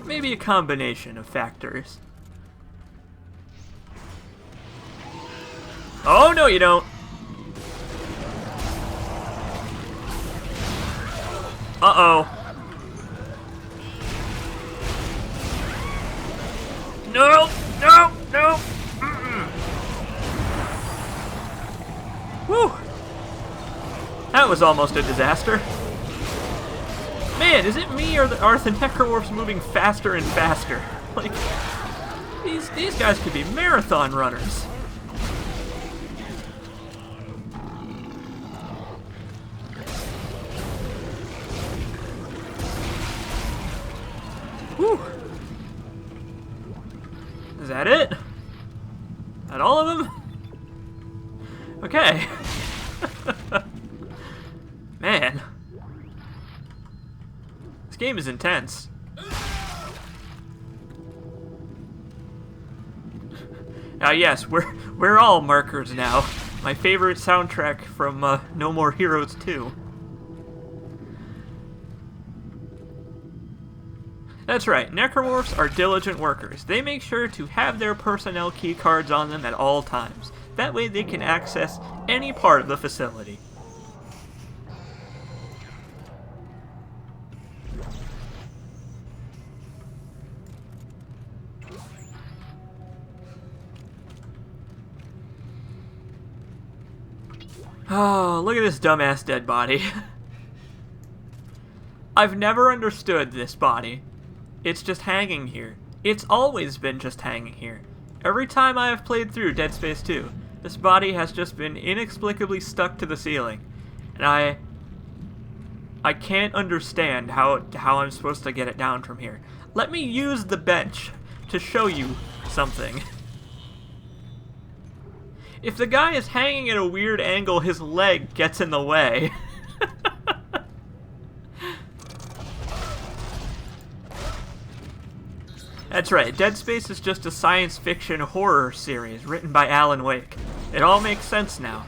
Maybe a combination of factors. Oh, no you don't! Uh-oh. No! No! No! Whew! That was almost a disaster. Man, is it me or are the necromorphs moving faster and faster? Like, these guys could be marathon runners. Whew! Is that it? That all of them? Okay. Man. This game is intense. Yes, we're all markers now. My favorite soundtrack from No More Heroes 2. That's right, necromorphs are diligent workers. They make sure to have their personnel key cards on them at all times. That way they can access any part of the facility. Oh, look at this dumbass dead body. I've never understood this body. It's just hanging here. It's always been just hanging here. Every time I have played through Dead Space 2, this body has just been inexplicably stuck to the ceiling. And I can't understand how I'm supposed to get it down from here. Let me use the bench to show you something. If the guy is hanging at a weird angle, his leg gets in the way. That's right, Dead Space is just a science fiction horror series written by Alan Wake. It all makes sense now.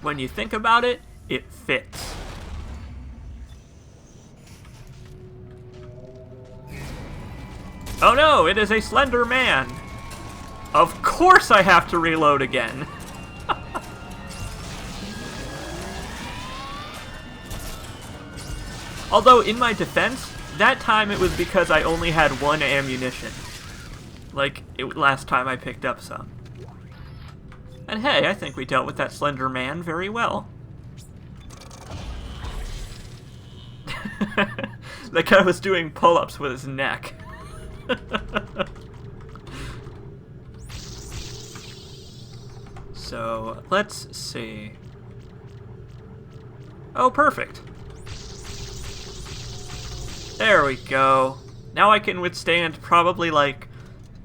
When you think about it, it fits. Oh no, it is a slender man! Of course I have to reload again! Although, in my defense, that time it was because I only had one ammunition. Like, last time I picked up some. And hey, I think we dealt with that slender man very well. That guy was doing pull-ups with his neck. So, let's see. Oh, perfect. There we go. Now I can withstand probably like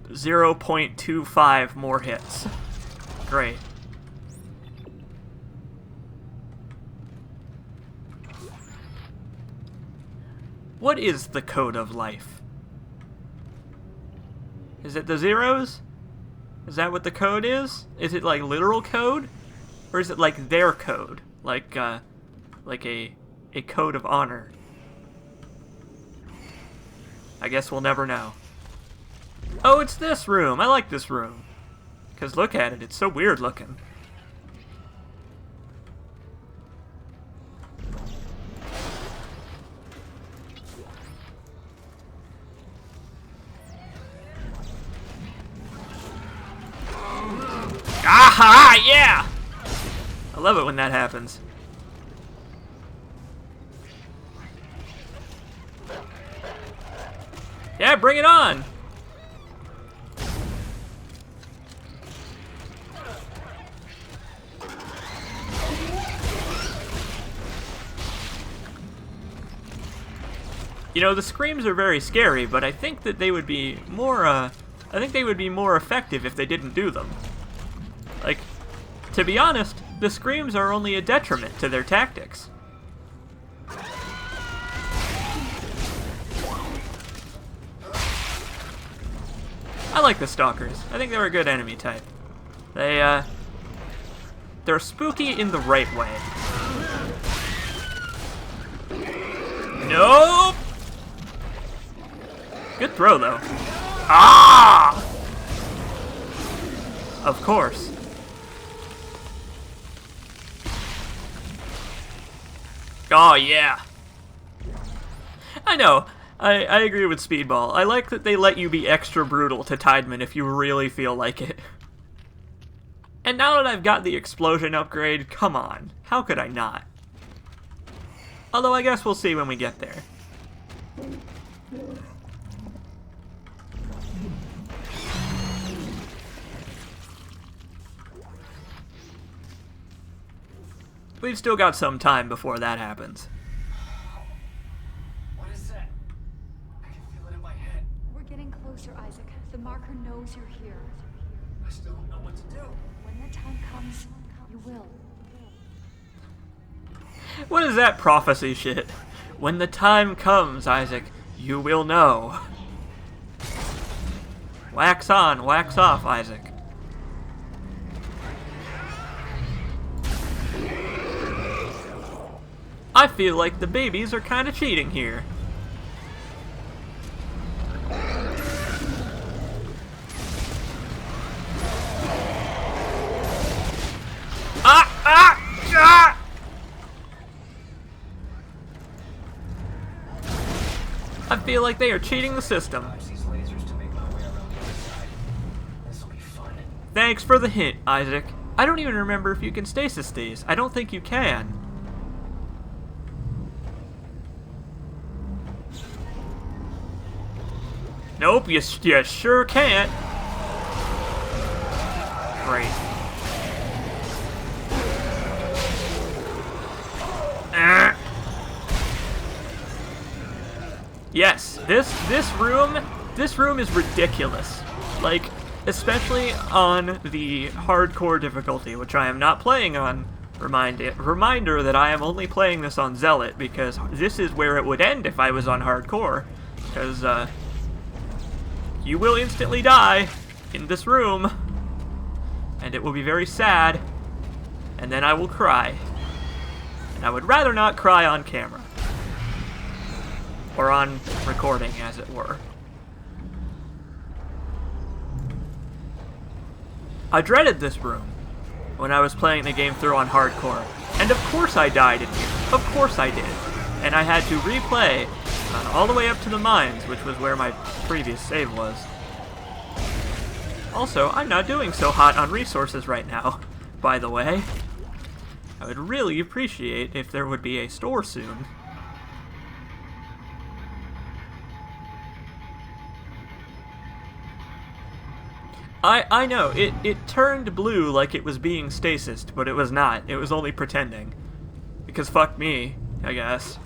0.25 more hits. Great. What is the code of life? Is it the zeros? Is that what the code is? Is it like literal code? Or is it like their code? Like a code of honor? I guess we'll never know. Oh, it's this room. I like this room. Because look at it. It's so weird looking. Aha! Yeah! I love it when that happens. Yeah, bring it on! You know, the screams are very scary, but I think that they would be more, I think they would be more effective if they didn't do them. Like, to be honest, the screams are only a detriment to their tactics. I like the Stalkers. I think they're a good enemy type. They're spooky in the right way. Nope! Good throw, though. Ah! Of course. Oh, yeah. I know. I agree with Speedball. I like that they let you be extra brutal to Tideman if you really feel like it. And now that I've got the explosion upgrade, come on. How could I not? Although I guess we'll see when we get there. We've still got some time before that happens. What is that? I can feel it in my head. We're getting closer, Isaac. The marker knows you're here. I still don't know what to do. When the time comes, you will. What is that prophecy shit? When the time comes, Isaac, you will know. Wax on, wax off, Isaac. I feel like the babies are kind of cheating here. Ah! I feel like they are cheating the system. These lasers to make my way around the other side. This'll be fun. Thanks for the hint, Isaac. I don't even remember if you can stasis these. I don't think you can. Nope, you sure can't. Great. Yes, this room is ridiculous. Like, especially on the hardcore difficulty, which I am not playing on. Reminder that I am only playing this on Zealot because this is where it would end if I was on hardcore. Because you will instantly die in this room, and it will be very sad, and then I will cry. And I would rather not cry on camera. Or on recording, as it were. I dreaded this room when I was playing the game through on hardcore. And of course I died in here. Of course I did. And I had to replay all the way up to the mines, which was where my previous save was. Also, I'm not doing so hot on resources right now, by the way. I would really appreciate if there would be a store soon. I know, it turned blue like it was being stasised, but it was not. It was only pretending. Because fuck me, I guess.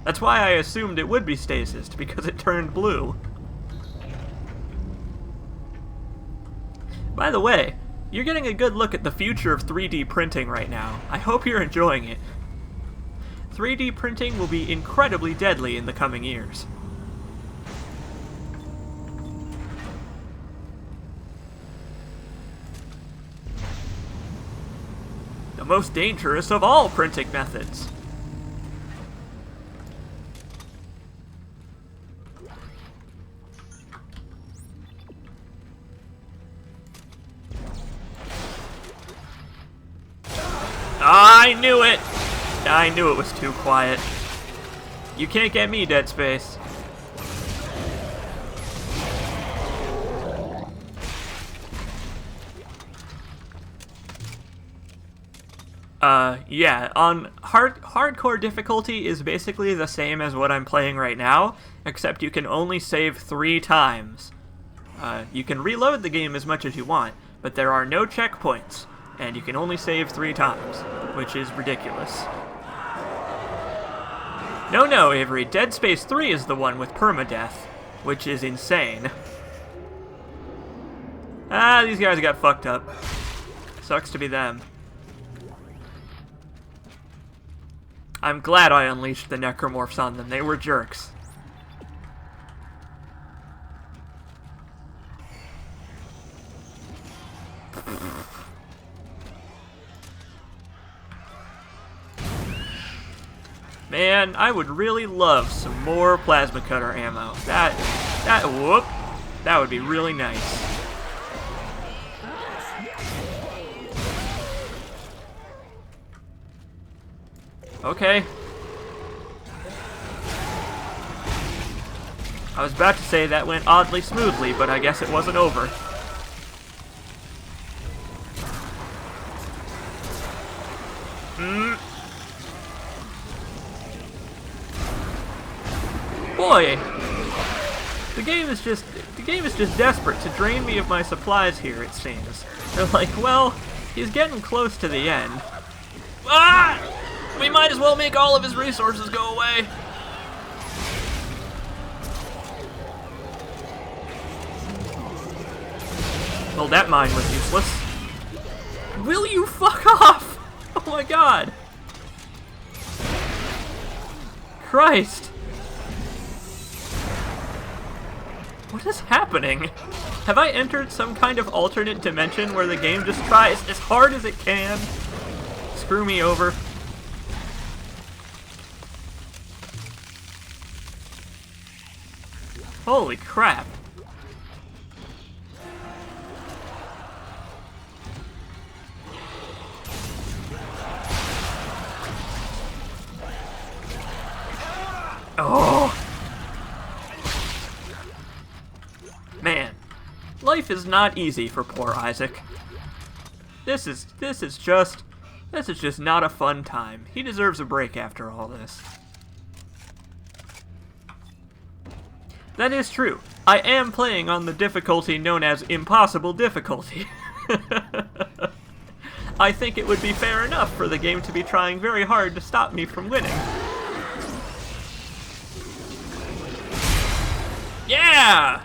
That's why I assumed it would be stasised, because it turned blue. By the way, you're getting a good look at the future of 3D printing right now. I hope you're enjoying it. 3D printing will be incredibly deadly in the coming years. The most dangerous of all printing methods. I knew it! I knew it was too quiet. You can't get me, Dead Space. Yeah, on hardcore difficulty is basically the same as what I'm playing right now, except you can only save 3 times. You can reload the game as much as you want, but there are no checkpoints, and you can only save 3 times, which is ridiculous. No, Avery, Dead Space 3 is the one with permadeath, which is insane. Ah, these guys got fucked up. Sucks to be them. I'm glad I unleashed the necromorphs on them. They were jerks. Man, I would really love some more plasma cutter ammo. That would be really nice. Okay. I was about to say that went oddly smoothly, but I guess it wasn't over. Boy, the game is just desperate to drain me of my supplies here, it seems. They're like, well, he's getting close to the end. Ah! We might as well make all of his resources go away. Well, that mine was useless. Will you fuck off? Oh my god. Christ. What is happening? Have I entered some kind of alternate dimension where the game just tries as hard as it can? Screw me over. Holy crap. Oh. Man, life is not easy for poor Isaac. This is just not a fun time. He deserves a break after all this. That is true. I am playing on the difficulty known as impossible difficulty. I think it would be fair enough for the game to be trying very hard to stop me from winning. Yeah!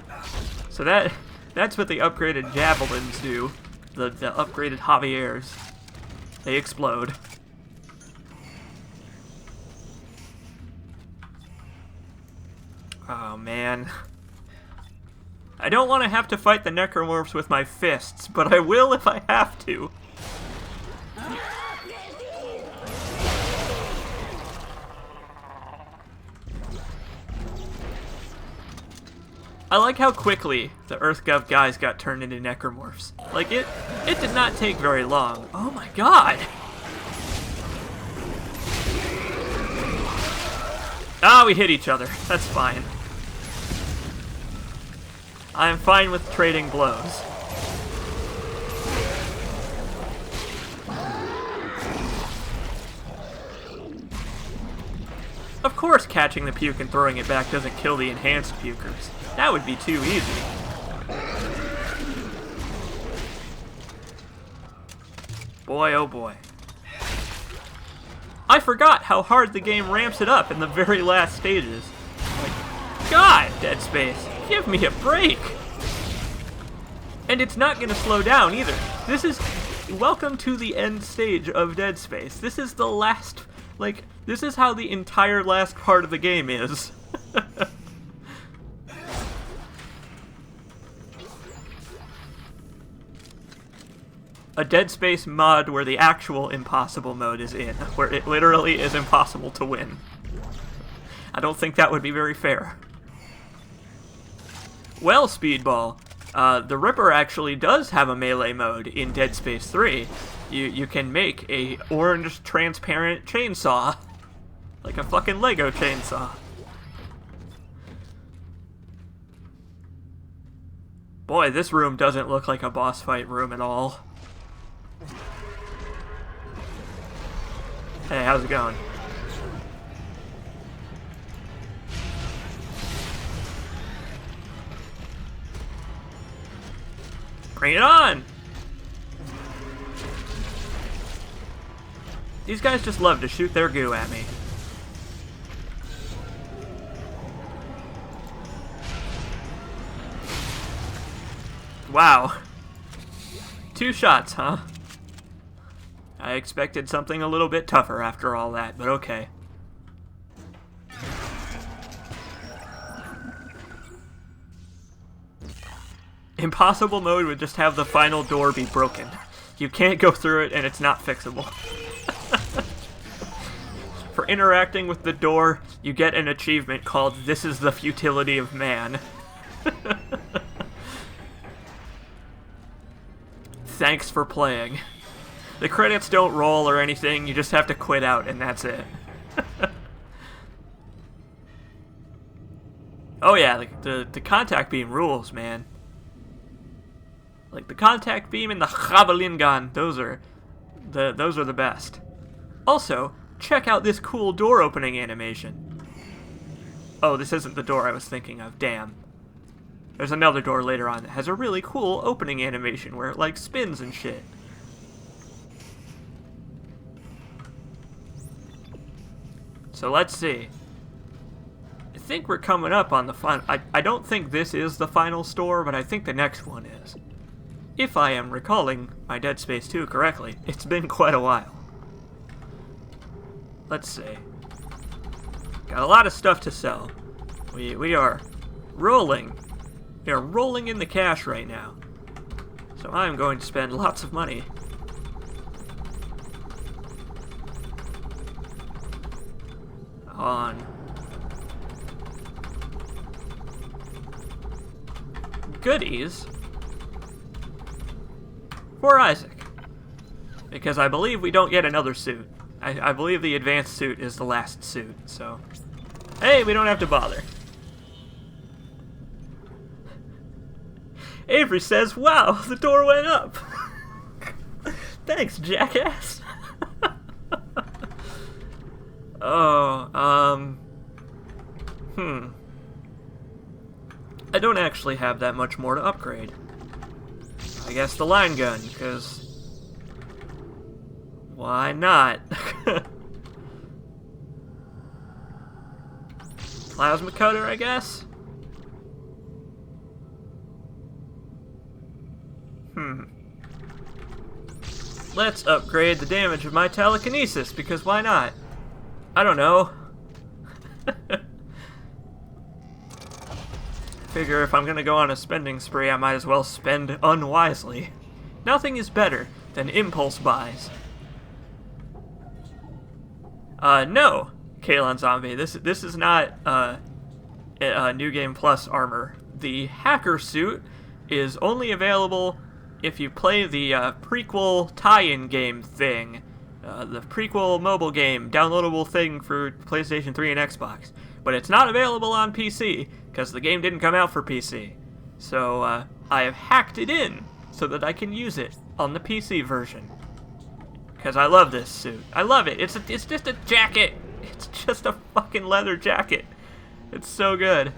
So that's what the upgraded javelins do. The upgraded Javiers. They explode. Oh man. I don't want to have to fight the necromorphs with my fists, but I will if I have to. I like how quickly the EarthGov guys got turned into necromorphs. Like, it did not take very long. Oh my god! Ah, we hit each other. That's fine. I'm fine with trading blows. Of course catching the puke and throwing it back doesn't kill the enhanced pukers. That would be too easy. Boy, oh boy. I forgot how hard the game ramps it up in the very last stages. Like, God, Dead Space, give me a break! And it's not gonna slow down either. This is... Welcome to the end stage of Dead Space. This is the last... Like, this is how the entire last part of the game is. A Dead Space mod where the actual impossible mode is in, where it literally is impossible to win. I don't think that would be very fair. Well, Speedball, The Ripper actually does have a melee mode in Dead Space 3. You can make a orange transparent chainsaw. Like a fucking Lego chainsaw. Boy, this room doesn't look like a boss fight room at all. Hey, how's it going? Bring it on! These guys just love to shoot their goo at me. Wow. 2 shots, huh? I expected something a little bit tougher after all that, but okay. Impossible mode would just have the final door be broken. You can't go through it and it's not fixable. For interacting with the door, you get an achievement called "This is the Futility of Man." Thanks for playing. The credits don't roll or anything, you just have to quit out and that's it. Oh yeah, like the contact beam rules, man. Like the contact beam and the javelin gun, those are the best. Also, check out this cool door opening animation. Oh, this isn't the door I was thinking of, damn. There's another door later on that has a really cool opening animation where it like spins and shit. So let's see. I think we're coming up on the final. I don't think this is the final store, but I think the next one is. If I am recalling my Dead Space 2 correctly, it's been quite a while. Let's see. Got a lot of stuff to sell. We are rolling. We are rolling in the cash right now. So I'm going to spend lots of money. On goodies for Isaac. Because I believe we don't get another suit. I believe the advanced suit is the last suit, so... Hey, we don't have to bother. Avery says, wow, the door went up. Thanks, jackass. Oh, I don't actually have that much more to upgrade. I guess the line gun, because... Why not? Plasma cutter, I guess? Let's upgrade the damage of my telekinesis, because why not? I don't know. Figure if I'm gonna go on a spending spree, I might as well spend unwisely. Nothing is better than impulse buys. No, Kalon Zombie. This is not New Game Plus armor. The hacker suit is only available if you play the prequel tie-in game thing. The prequel mobile game, downloadable thing for PlayStation 3 and Xbox. But it's not available on PC, because the game didn't come out for PC. So, I have hacked it in, so that I can use it on the PC version. Because I love this suit. I love it. It's just a jacket. It's just a fucking leather jacket. It's so good.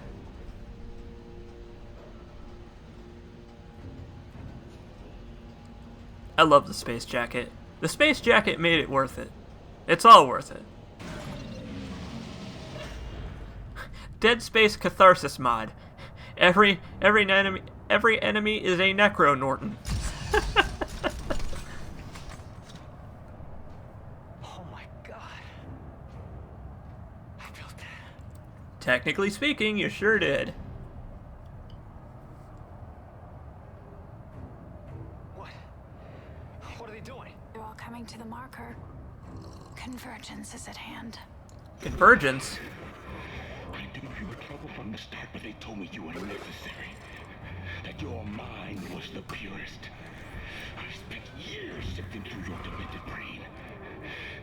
I love the space jacket. The space jacket made it worth it. It's all worth it. Dead Space Catharsis mod. Every enemy is a Necro Norton. Oh my god. I built that. Technically speaking, you sure did. What are they doing? They're all coming to the marker. Convergence is at hand. Convergence? I knew you were trouble from the start, but they told me you were necessary. that your mind was the purest. I spent years sifting through your demented brain.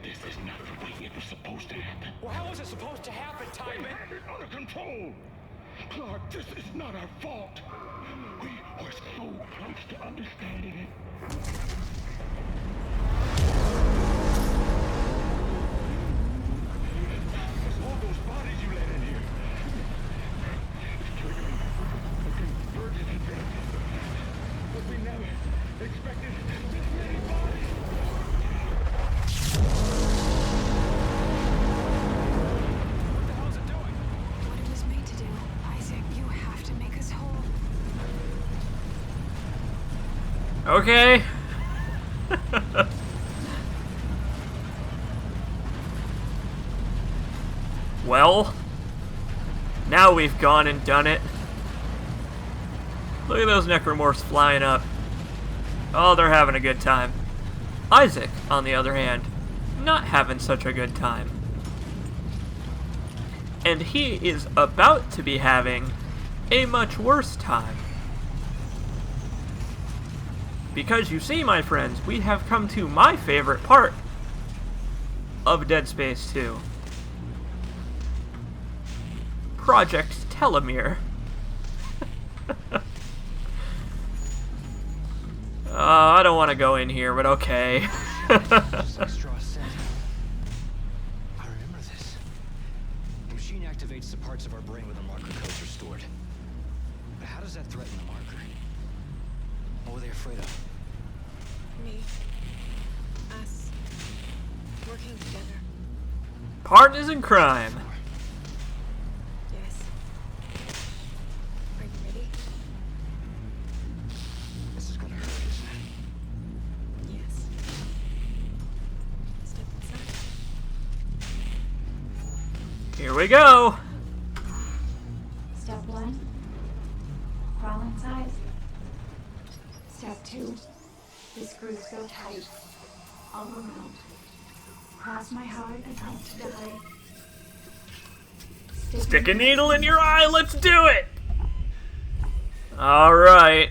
This is not the way it was supposed to happen. Well, how was it supposed to happen, We Timon? had it under control. Clark, this is not our fault. We were so close to understanding it. It's all those bodies you let in here. It's triggering a convergence event. But we never expected this many bodies. What the hell is it doing? What it was made to do. Isaac, you have to make us whole. Okay. Well, now we've gone and done it. Look at those necromorphs flying up. Oh, they're having a good time. Isaac, on the other hand, not having such a good time. And he is about to be having a much worse time. Because you see, my friends, we have come to my favorite part of Dead Space 2. Project Telomere. I don't want to go in here, but okay. Just like Strauss said. I remember this. The machine activates the parts of our brain where the marker codes are stored. But how does that threaten the marker? What were they afraid of? Me. Us. Working together. Partners in crime. Yes. Are you ready? This is gonna hurt, isn't it? Yes. Step inside. Here we go. Step 1. Crawl inside. Step 2. The screws go tight. All around. Cross my heart about to die. Stick a needle in your eye, let's do it! Alright.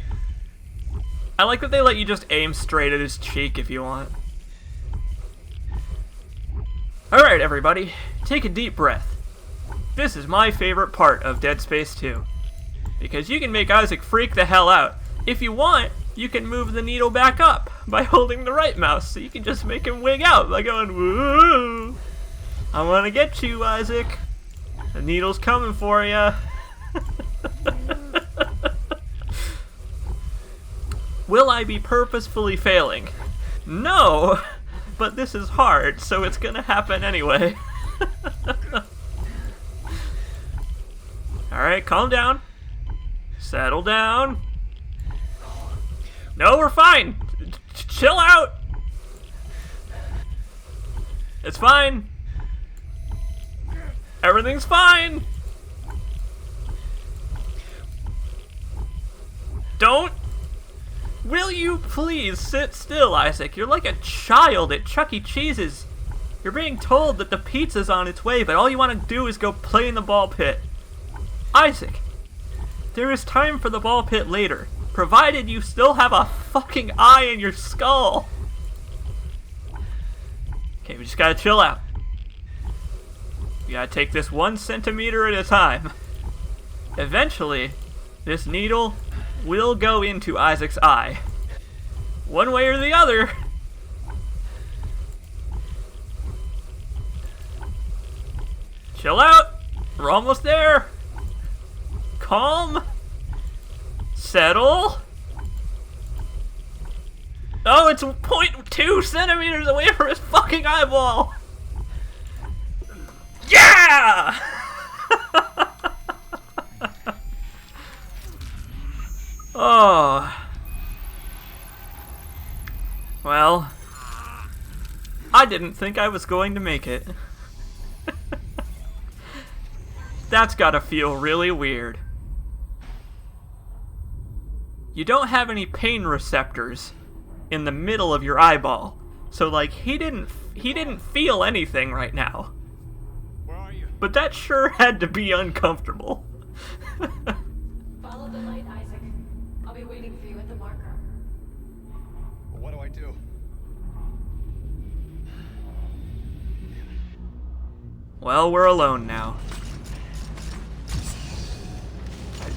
I like that they let you just aim straight at his cheek if you want. Alright, everybody, take a deep breath. This is my favorite part of Dead Space 2. Because you can make Isaac freak the hell out. If you want, you can move the needle back up by holding the right mouse, so you can just make him wig out by going, woo! I want to get you, Isaac. The needle's coming for you. Will I be purposefully failing? No, but this is hard, so it's gonna happen anyway. Alright, calm down. Settle down. No, we're fine. Chill out. It's fine. Everything's fine. Don't. Will you please sit still, Isaac? You're like a child at Chuck E. Cheese's. You're being told that the pizza's on its way, but all you want to do is go play in the ball pit. Isaac, there is time for the ball pit later, provided you still have a fucking eye in your skull. Okay, we just gotta chill out. You gotta take this 1 centimeter at a time. Eventually, this needle will go into Isaac's eye. One way or the other. Chill out. We're almost there. Calm. Settle. Oh, it's 0.2 centimeters away from his fucking eyeball. Yeah! Oh. Well, I didn't think I was going to make it. That's gotta feel really weird. You don't have any pain receptors in the middle of your eyeball. So like he didn't feel anything right now. Where are you? But that sure had to be uncomfortable. Follow the light, Isaac. Well, we're alone now.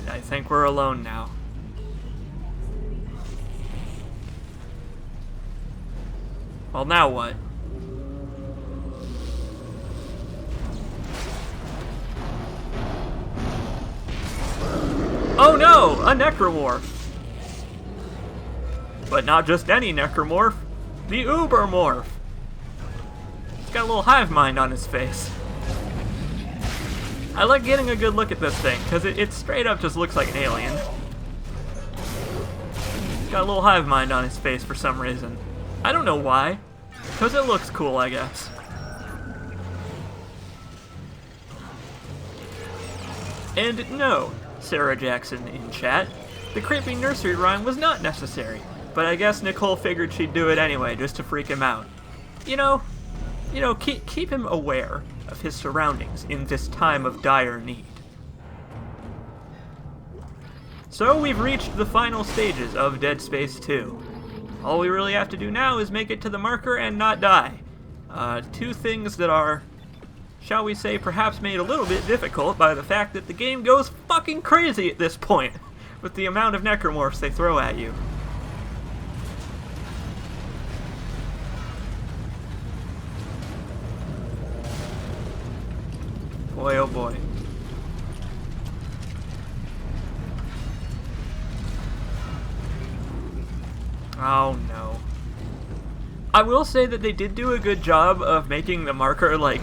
I think we're alone now. Well, now what? Oh no! A necromorph! But not just any necromorph. The ubermorph! He's got a little hive mind on his face. I like getting a good look at this thing, because it straight up just looks like an alien. He's got a little hive mind on his face for some reason. I don't know why. Because it looks cool, I guess. And no, Sarah Jackson in chat, the creepy nursery rhyme was not necessary, but I guess Nicole figured she'd do it anyway just to freak him out. You know, keep him aware of his surroundings in this time of dire need. So we've reached the final stages of Dead Space 2. All we really have to do now is make it to the marker and not die. Two things that are, shall we say, perhaps made a little bit difficult by the fact that the game goes fucking crazy at this point with the amount of necromorphs they throw at you. Boy, oh boy. Oh no. I will say that they did do a good job of making the marker, like,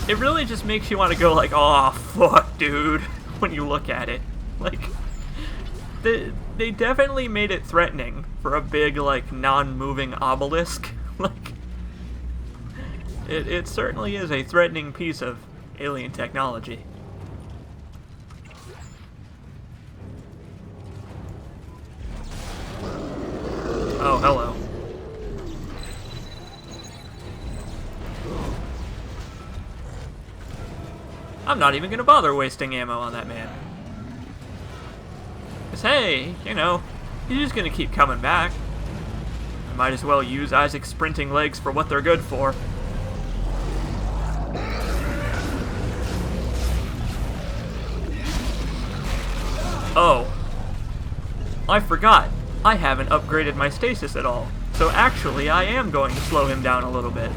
it really just makes you want to go like, oh fuck dude, when you look at it. Like, they definitely made it threatening for a big, like, non-moving obelisk. Like, it certainly is a threatening piece of alien technology. Oh, hello. I'm not even gonna bother wasting ammo on that man. 'Cause hey, you know, he's just gonna keep coming back. I might as well use Isaac's sprinting legs for what they're good for. Oh. I forgot. I haven't upgraded my stasis at all. So actually, I am going to slow him down a little bit.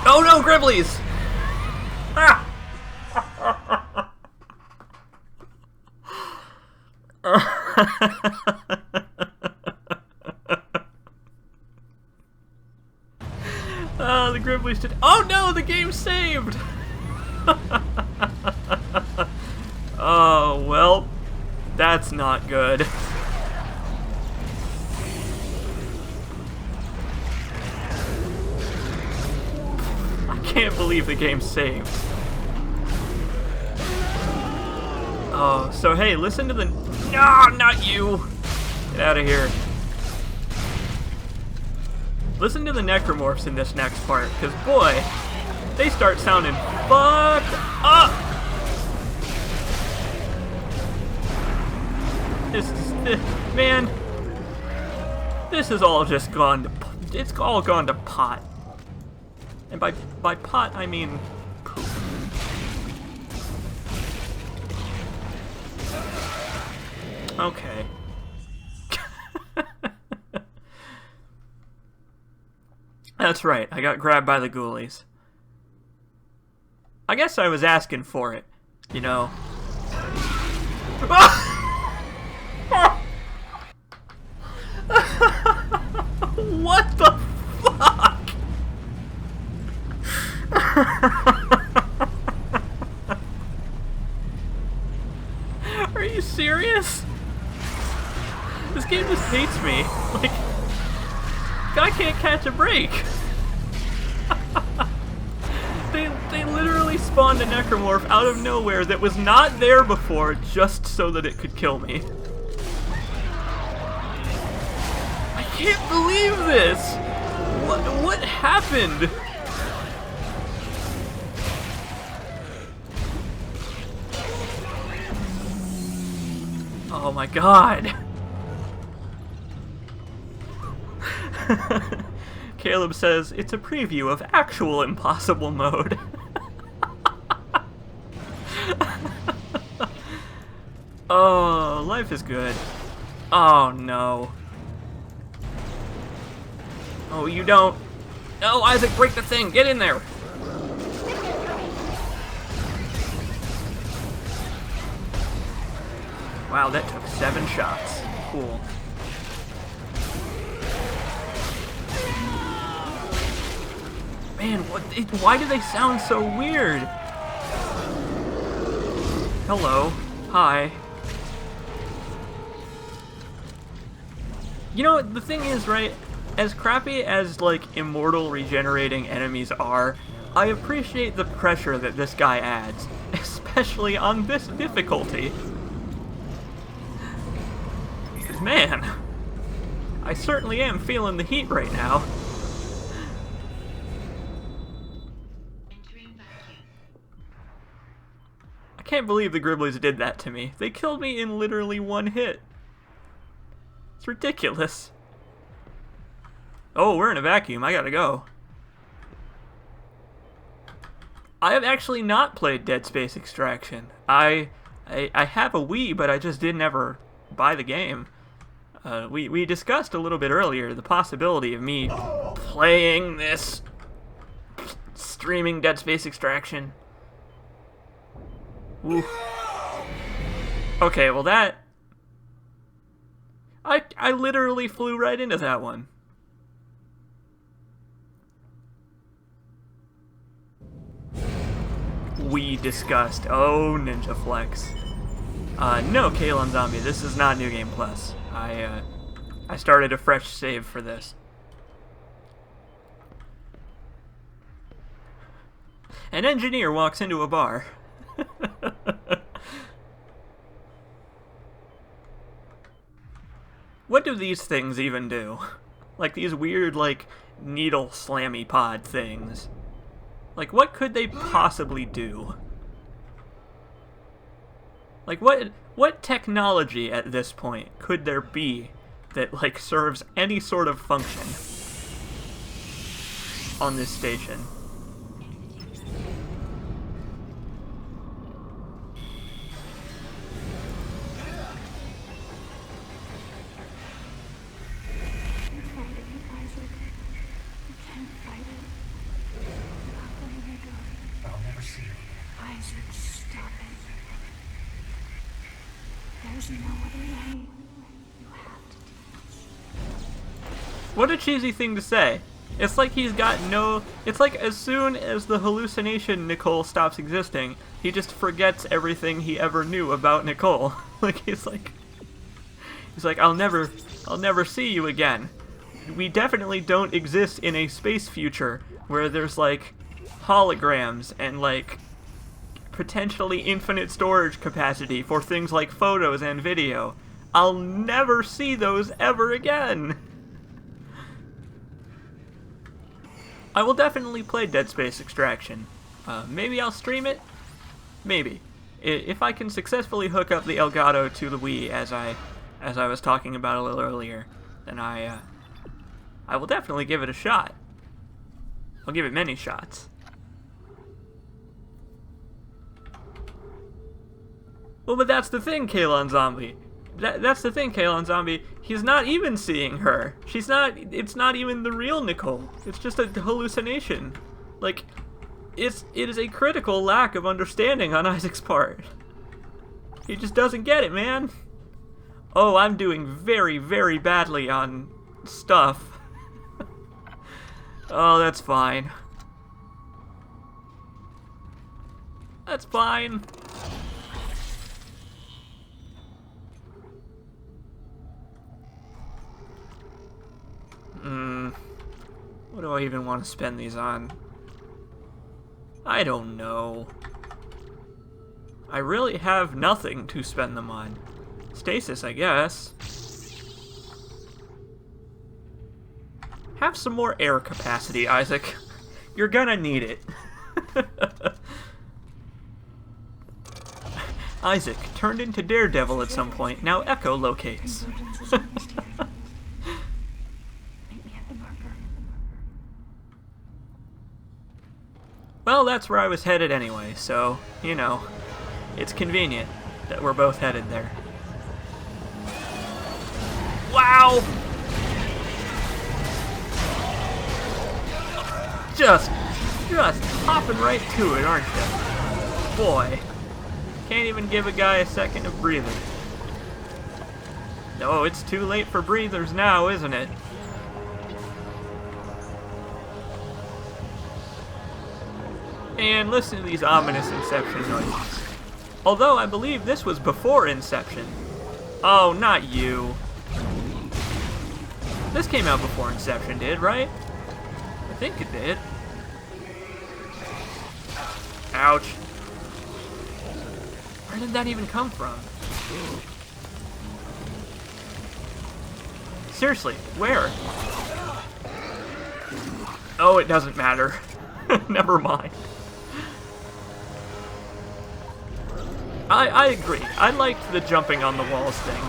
Oh no, Gribblies! Ah! Oh, the Gribblies did. Oh no, the game's saved! Oh, well, that's not good. I can't believe the game's saved. Oh, so hey, listen to the... No, not you! Get out of here. Listen to the necromorphs in this next part, because boy, they start sounding fucked up! Man, this has all just gone to... It's all gone to pot. And by pot, I mean poop. Okay. That's right, I got grabbed by the ghoulies. I guess I was asking for it, you know. What the fuck? Are you serious? This game just hates me. Like, I can't catch a break. They literally spawned a necromorph out of nowhere that was not there before just so that it could kill me. I can't believe this! What happened? Oh my god. Caleb says it's a preview of actual impossible mode. Oh, life is good. Oh no. Oh, you don't. No, Isaac, break the thing. Get in there. Wow, that took 7 shots. Cool. Man, why do they sound so weird? Hello. Hi. You know, the thing is, right, as crappy as, like, immortal regenerating enemies are, I appreciate the pressure that this guy adds, especially on this difficulty. Because, man, I certainly am feeling the heat right now. I can't believe the Gribblies did that to me. They killed me in literally 1 hit. It's ridiculous. Oh, we're in a vacuum. I gotta go. I have actually not played Dead Space Extraction. I have a Wii, but I just didn't ever buy the game. We discussed a little bit earlier the possibility of me playing this, streaming Dead Space Extraction. Oof. Okay, well that... I literally flew right into that one. We discussed. Oh, Ninja Flex. No, Kalon Zombie, this is not New Game Plus. I started a fresh save for this. An engineer walks into a bar. What do these things even do? Like these weird, like, needle slammy pod things. Like, what could they possibly do? Like, what technology at this point could there be that, like, serves any sort of function on this station? What a cheesy thing to say. It's like he's got no... It's like as soon as the hallucination Nicole stops existing, he just forgets everything he ever knew about Nicole. Like, he's like, I'll never see you again. We definitely don't exist in a space future where there's, like, holograms and, like, potentially infinite storage capacity for things like photos and video. I'll never see those ever again. I will definitely play Dead Space Extraction. Maybe I'll stream it? Maybe. If I can successfully hook up the Elgato to the Wii, as I was talking about a little earlier, then I will definitely give it a shot. I'll give it many shots. Well, but that's the thing, Kalon Zombie. That's the thing, Kalon Zombie. He's not even seeing her. It's not even the real Nicole. It's just a hallucination. Like, it is a critical lack of understanding on Isaac's part. He just doesn't get it, man. Oh, I'm doing very, very badly on stuff. Oh, that's fine. That's fine. What do I even want to spend these on? I don't know. I really have nothing to spend them on. Stasis, I guess. Have some more air capacity, Isaac. You're gonna need it. Isaac turned into Daredevil at some point, now echolocates. Well, that's where I was headed anyway, so, you know, it's convenient that we're both headed there. Wow! Just hopping right to it, aren't you? Boy. Can't even give a guy a second of breathing. No, it's too late for breathers now, isn't it? And listen to these ominous Inception noises. Although I believe this was before Inception. Oh, not you. This came out before Inception did, right? I think it did. Ouch. Where did that even come from? Seriously, where? Oh, it doesn't matter. Never mind. I agree. I liked the jumping on the walls thing.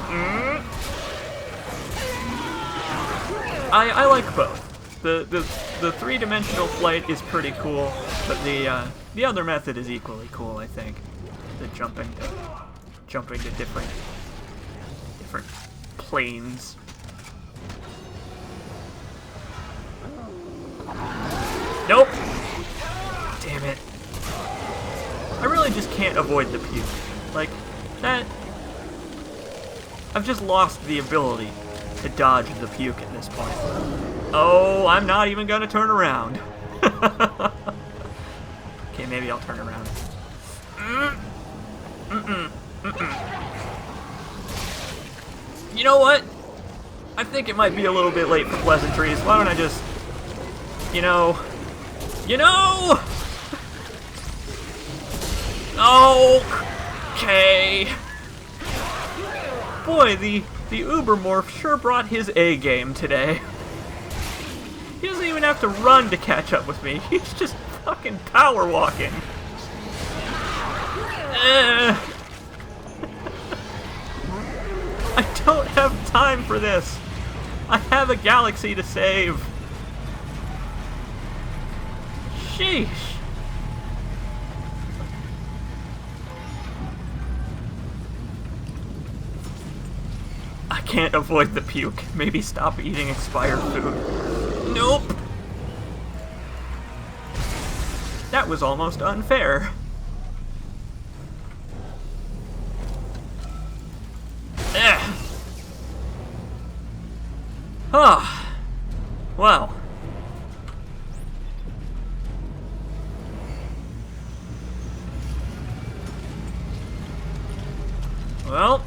I like both. The three-dimensional flight is pretty cool, but the other method is equally cool, I think. The jumping to different planes. Nope. Damn it. I really just can't avoid the puke. Like, that... I've just lost the ability to dodge the puke at this point. Oh, I'm not even gonna turn around. Okay, maybe I'll turn around. You know what? I think it might be a little bit late for pleasantries. Why don't I just... You know... Okay. Boy, the Ubermorph sure brought his A game today. He doesn't even have to run to catch up with me. He's just fucking power walking. I don't have time for this. I have a galaxy to save. Sheesh. I can't avoid the puke. Maybe stop eating expired food. Nope. That was almost unfair. Ah. Well. Well.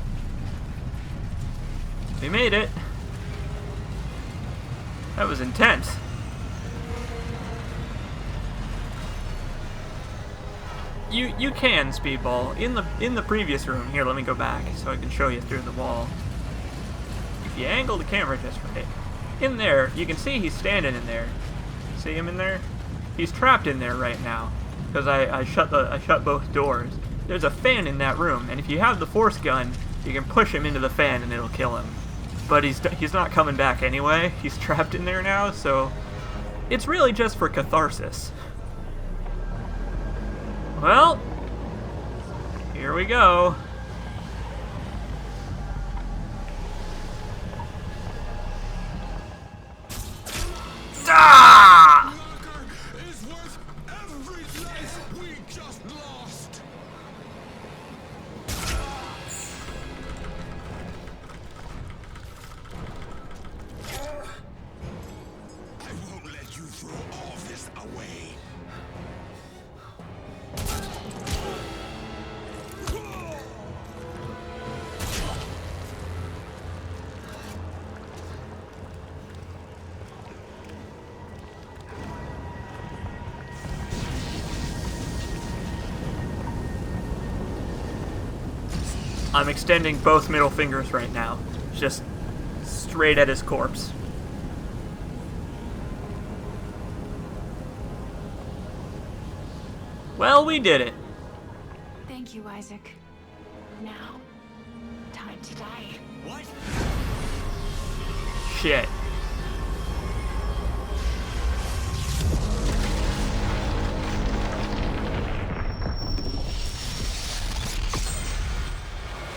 We made it. That was intense. You can speedball in the previous room. Here, let me go back so I can show you through the wall. If you angle the camera just right, in there you can see he's standing in there. See him in there? He's trapped in there right now because I shut both doors. There's a fan in that room, and if you have the force gun, you can push him into the fan and it'll kill him. But he's not coming back anyway. He's trapped in there now, so it's really just for catharsis. Well, here we go. Ah! Is worth every life we just lost. I won't let you throw all this away. I'm extending both middle fingers right now, just straight at his corpse. Well, we did it. Thank you, Isaac. Now, time to die. What? Shit.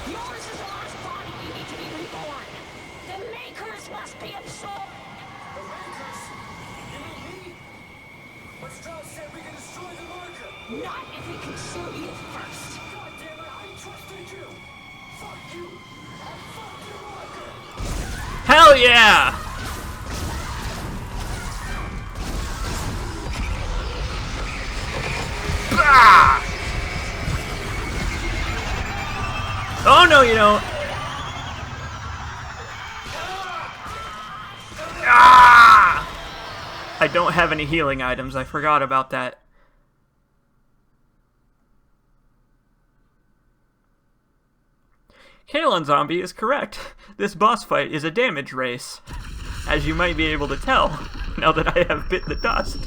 Yours is the last body you need to be reborn. The Makers must be absorbed. The Makers? You mean me? But Strauss said we can destroy the marker. Not if we can show you first. God damn it, I trusted you. Fuck you. And fuck your marker. Hell yeah! Ah! Oh no, you don't. Ah! I don't have any healing items. I forgot about that. Kalon Zombie is correct. This boss fight is a damage race, as you might be able to tell now that I have bit the dust.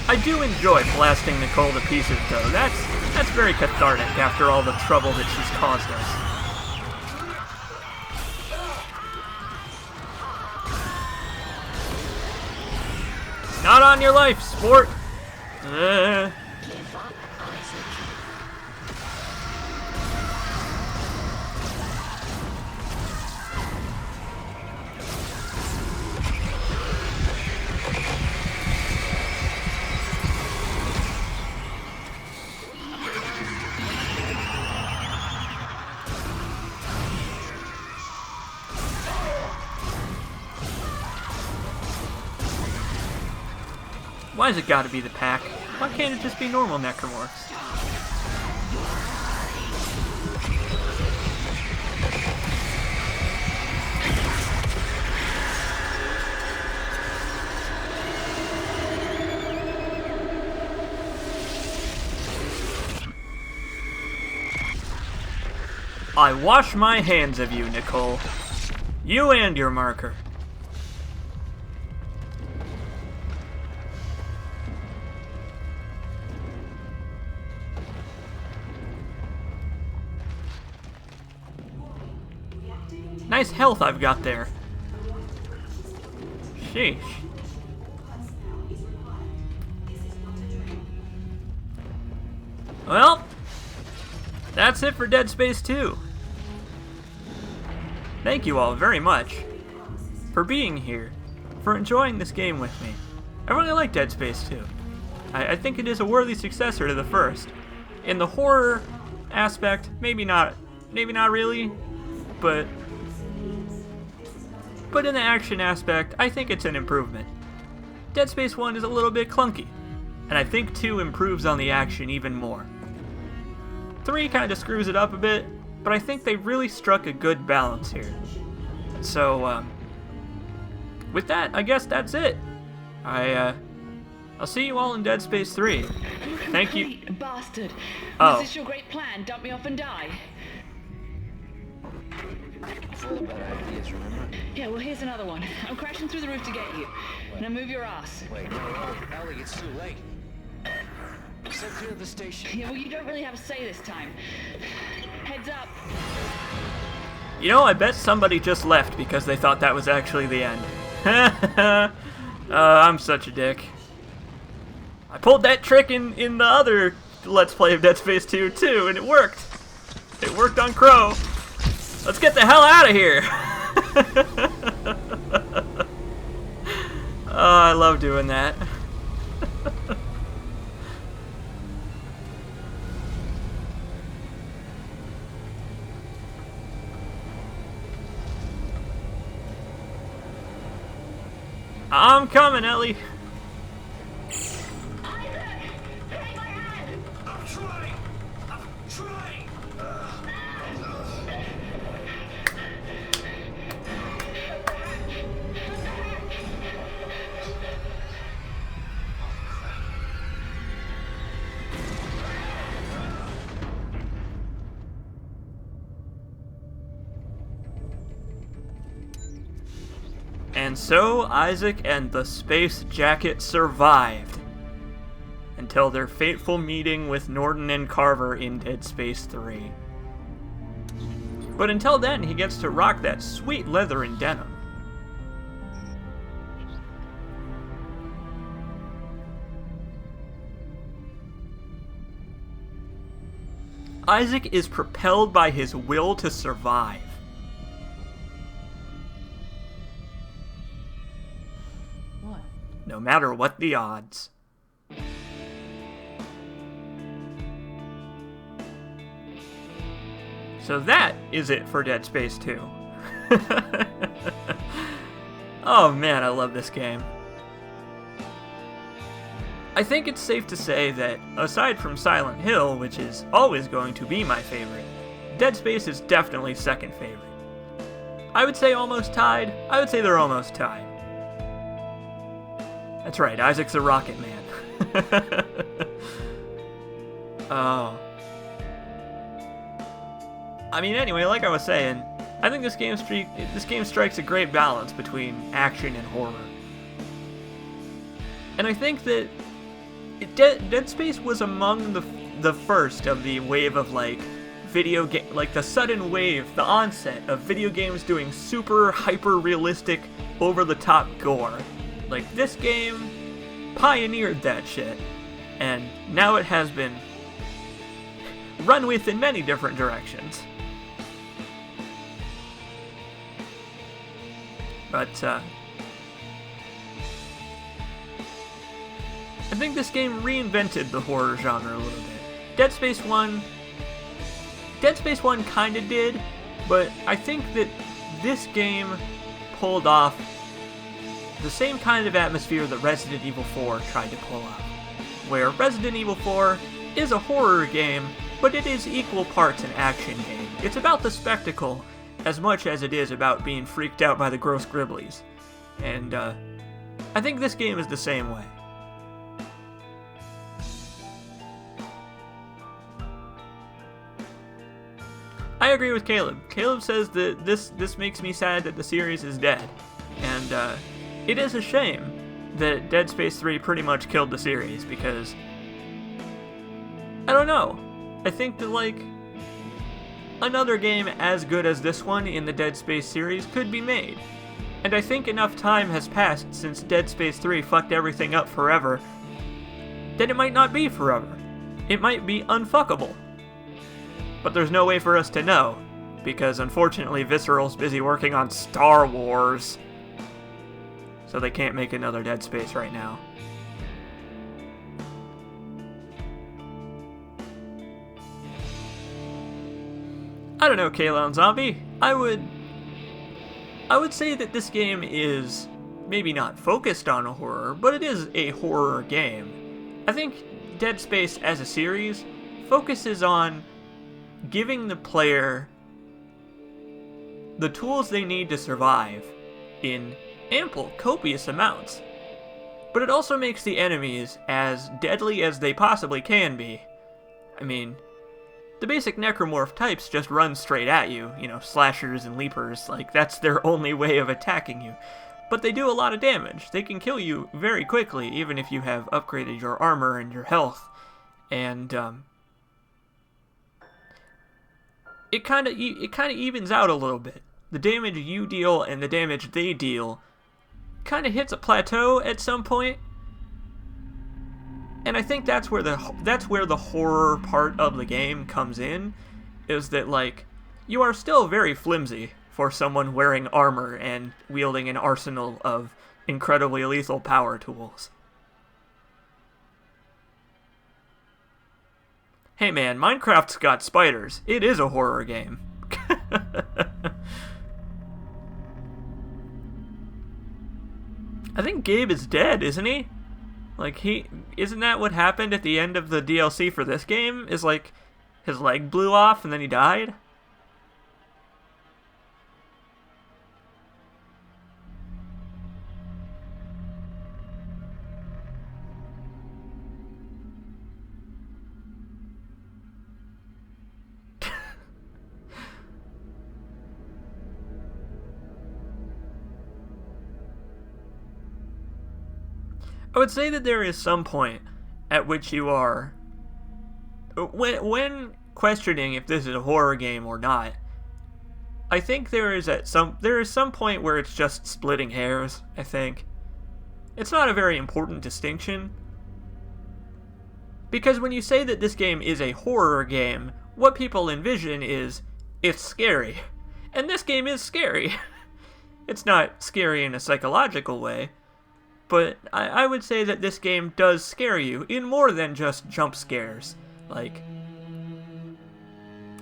I do enjoy blasting Nicole to pieces, though. That's very cathartic after all the trouble that she's caused us. Not on your life, sport! Why's it gotta be the pack? Why can't it just be normal necromorphs? I wash my hands of you, Nicole. You and your marker. Nice health I've got there. Sheesh. Well, that's it for Dead Space 2. Thank you all very much for being here, for enjoying this game with me. I really like Dead Space 2. I think it is a worthy successor to the first. In the horror aspect, maybe not really, but in the action aspect, I think it's an improvement. Dead Space 1 is a little bit clunky, and I think 2 improves on the action even more. 3 kind of screws it up a bit, but I think they really struck a good balance here. So, with that, I guess that's it. I'll see you all in Dead Space 3. Thank you. Bastard. Oh. Was this your great plan? Dump me off and die? It's all about ideas, remember? Yeah, well, here's another one. I'm crashing through the roof to get you. Now move your ass. Wait, no, Ellie, it's too late. So clear of the station. Yeah, well, you don't really have a say this time. Heads up. You know, I bet somebody just left because they thought that was actually the end. I'm such a dick. I pulled that trick in the other Let's Play of Dead Space 2 too, and it worked. It worked on Crow. Let's get the hell out of here! Oh, I love doing that. I'm coming, Ellie. I'm trying. I'm trying. And so Isaac and the space jacket survived until their fateful meeting with Norton and Carver in Dead Space 3. But until then, he gets to rock that sweet leather and denim. Isaac is propelled by his will to survive. What? No matter what the odds. So that is it for Dead Space 2. Oh man, I love this game. I think it's safe to say that, aside from Silent Hill, which is always going to be my favorite, Dead Space is definitely second favorite. I would say almost tied. I would say they're almost tied. That's right, Isaac's a rocket man. Oh. I mean, anyway, like I was saying, I think this game strikes a great balance between action and horror. And I think that Dead Space was among the first of the wave of like the sudden wave, the onset of video games doing super hyper realistic, over the top gore. Like, this game pioneered that shit, and now it has been run with in many different directions. But I think this game reinvented the horror genre a little bit. Dead Space 1 kinda did, but I think that this game pulled off the same kind of atmosphere that Resident Evil 4 tried to pull off. Where Resident Evil 4 is a horror game, but it is equal parts an action game. It's about the spectacle as much as it is about being freaked out by the gross gribblies. And I think this game is the same way. I agree with Caleb. Caleb says that this makes me sad that the series is dead. And it is a shame that Dead Space 3 pretty much killed the series, because I don't know. I think that, like, another game as good as this one in the Dead Space series could be made. And I think enough time has passed since Dead Space 3 fucked everything up forever that it might not be forever. It might be unfuckable. But there's no way for us to know, because unfortunately Visceral's busy working on Star Wars, so they can't make another Dead Space right now. I don't know, Kayla and Zombie. I would say that this game is maybe not focused on a horror, but it is a horror game. I think Dead Space as a series focuses on giving the player the tools they need to survive in ample, copious amounts. But it also makes the enemies as deadly as they possibly can be. I mean, the basic necromorph types just run straight at you, slashers and leapers, like, that's their only way of attacking you. But they do a lot of damage. They can kill you very quickly, even if you have upgraded your armor and your health. And, it kind of evens out a little bit. The damage you deal and the damage they deal kind of hits a plateau at some point. And I think that's where the horror part of the game comes in, is that, like, you are still very flimsy for someone wearing armor and wielding an arsenal of incredibly lethal power tools. Hey man, Minecraft's got spiders. It is a horror game. I think Gabe is dead, isn't he? Like, isn't that what happened at the end of the DLC for this game? Is, like, his leg blew off and then he died? I would say that there is some point at which you are, when questioning if this is a horror game or not, I think there is some point where it's just splitting hairs, I think. It's not a very important distinction. Because when you say that this game is a horror game, what people envision is it's scary. And this game is scary. It's not scary in a psychological way, but I would say that this game does scare you in more than just jump scares. Like,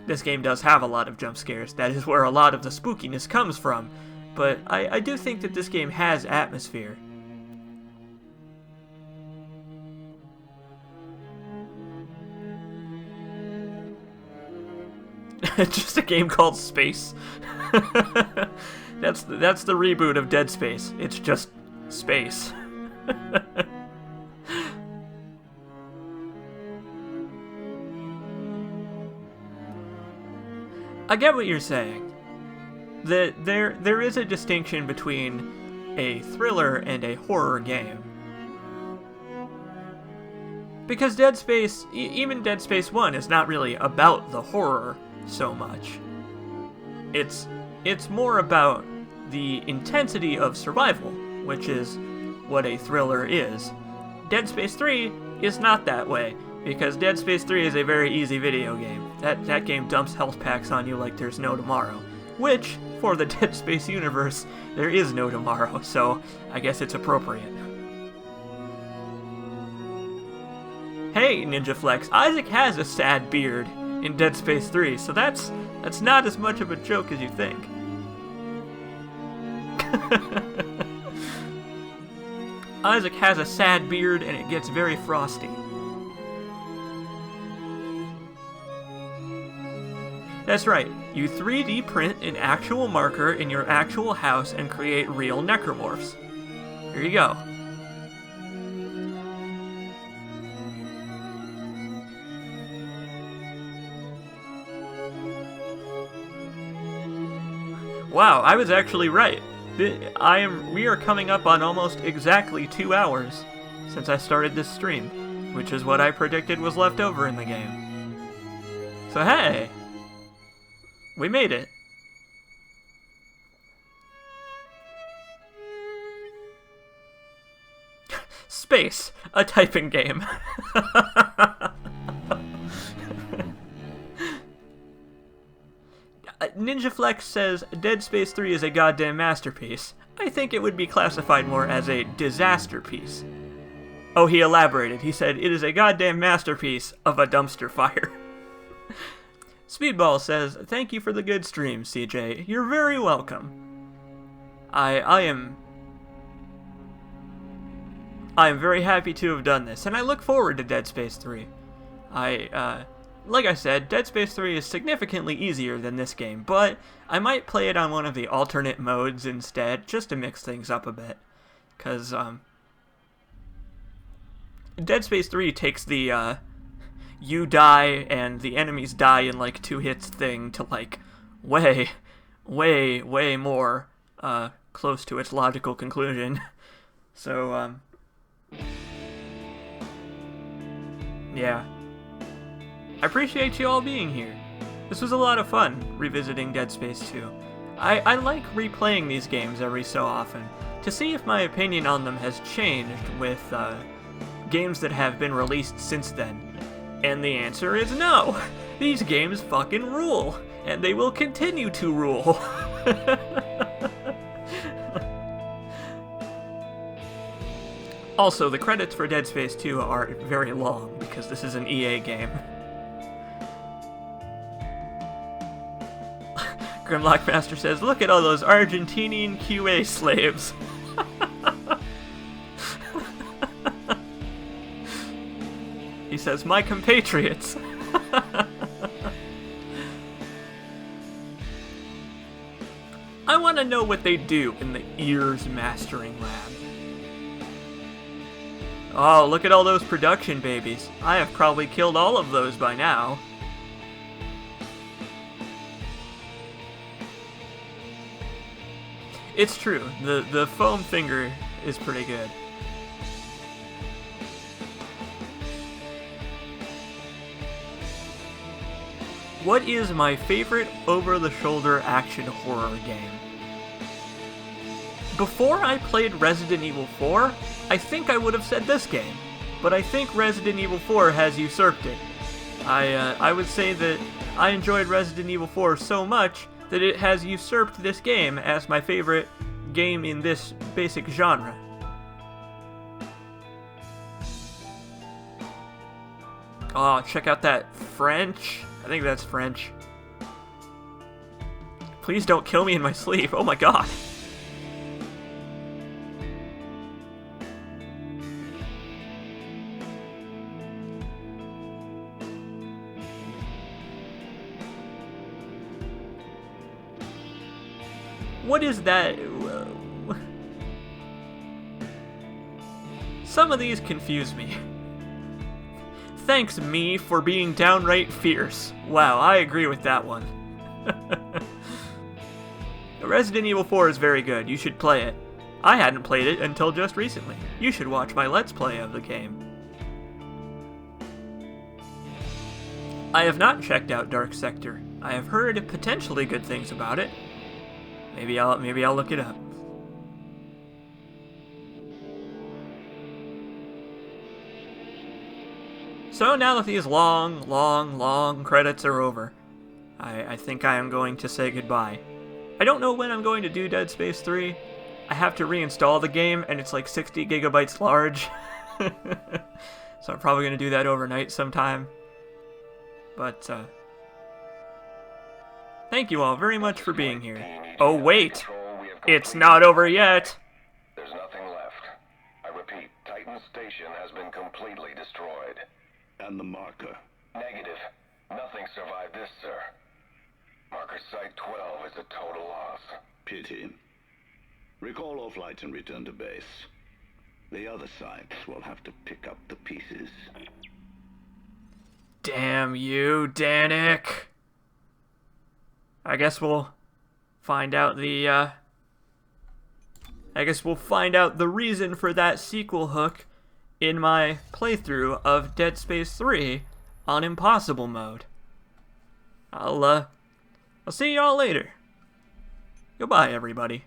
this game does have a lot of jump scares. That is where a lot of the spookiness comes from. But I do think that this game has atmosphere. It's just a game called Space. That's the reboot of Dead Space. It's just space. I get what you're saying. That there is a distinction between a thriller and a horror game. Because Dead Space, even Dead Space 1 is not really about the horror so much. It's more about the intensity of survival, which is what a thriller is. Dead Space 3 is not that way, because Dead Space 3 is a very easy video game. That game dumps health packs on you like there's no tomorrow. Which, for the Dead Space universe, there is no tomorrow, so I guess it's appropriate. Hey, Ninja Flex, Isaac has a sad beard in Dead Space 3, so that's not as much of a joke as you think. Isaac has a sad beard and it gets very frosty. That's right, you 3D print an actual marker in your actual house and create real necromorphs. Here you go. Wow, I was actually right. We are coming up on almost exactly 2 hours since I started this stream, which is what I predicted was left over in the game. So hey, we made it. Space, a typing game. Ninja Flex says, Dead Space 3 is a goddamn masterpiece. I think it would be classified more as a disaster piece. Oh, he elaborated. He said, it is a goddamn masterpiece of a dumpster fire. Speedball says, thank you for the good stream, CJ. You're very welcome. I am very happy to have done this, and I look forward to Dead Space 3. Like I said, Dead Space 3 is significantly easier than this game, but I might play it on one of the alternate modes instead, just to mix things up a bit. Because, Dead Space 3 takes the, you die and the enemies die in, like, 2 hits thing to, like, way more, close to its logical conclusion. So, yeah. I appreciate you all being here. This was a lot of fun, revisiting Dead Space 2. I like replaying these games every so often, to see if my opinion on them has changed with games that have been released since then. And the answer is no! These games fucking rule, and they will continue to rule. Also, the credits for Dead Space 2 are very long, because this is an EA game. Grimlock Master says, look at all those Argentinian QA slaves. He says, my compatriots. I want to know what they do in the Ears Mastering Lab. Oh, look at all those production babies. I have probably killed all of those by now. It's true, the foam finger is pretty good. What is my favorite over-the-shoulder action horror game? Before I played Resident Evil 4, I think I would have said this game. but I think Resident Evil 4 has usurped it. I would say that I enjoyed Resident Evil 4 so much that it has usurped this game as my favorite game in this basic genre. Oh, check out that French. I think that's French. Please don't kill me in my sleep. Oh my god. What is that? Some of these confuse me. Thanks, me, for being downright fierce. Wow, I agree with that one. Resident Evil 4 is very good. You should play it. I hadn't played it until just recently. You should watch my Let's Play of the game. I have not checked out Dark Sector. I have heard potentially good things about it. Maybe I'll look it up. So now that these long credits are over, I think I am going to say goodbye. I don't know when I'm going to do Dead Space 3. I have to reinstall the game, and it's like 60 gigabytes large. So I'm probably going to do that overnight sometime. But, thank you all very much for being here. Oh, wait! It's not over yet! There's nothing left. I repeat, Titan Station has been completely destroyed. And the marker? Negative. Nothing survived this, sir. Marker Site 12 is a total loss. Pity. Recall all flights and return to base. The other sites will have to pick up the pieces. Damn you, Danik! I guess we'll find out the, reason for that sequel hook in my playthrough of Dead Space 3 on Impossible Mode. I'll see y'all later. Goodbye, everybody.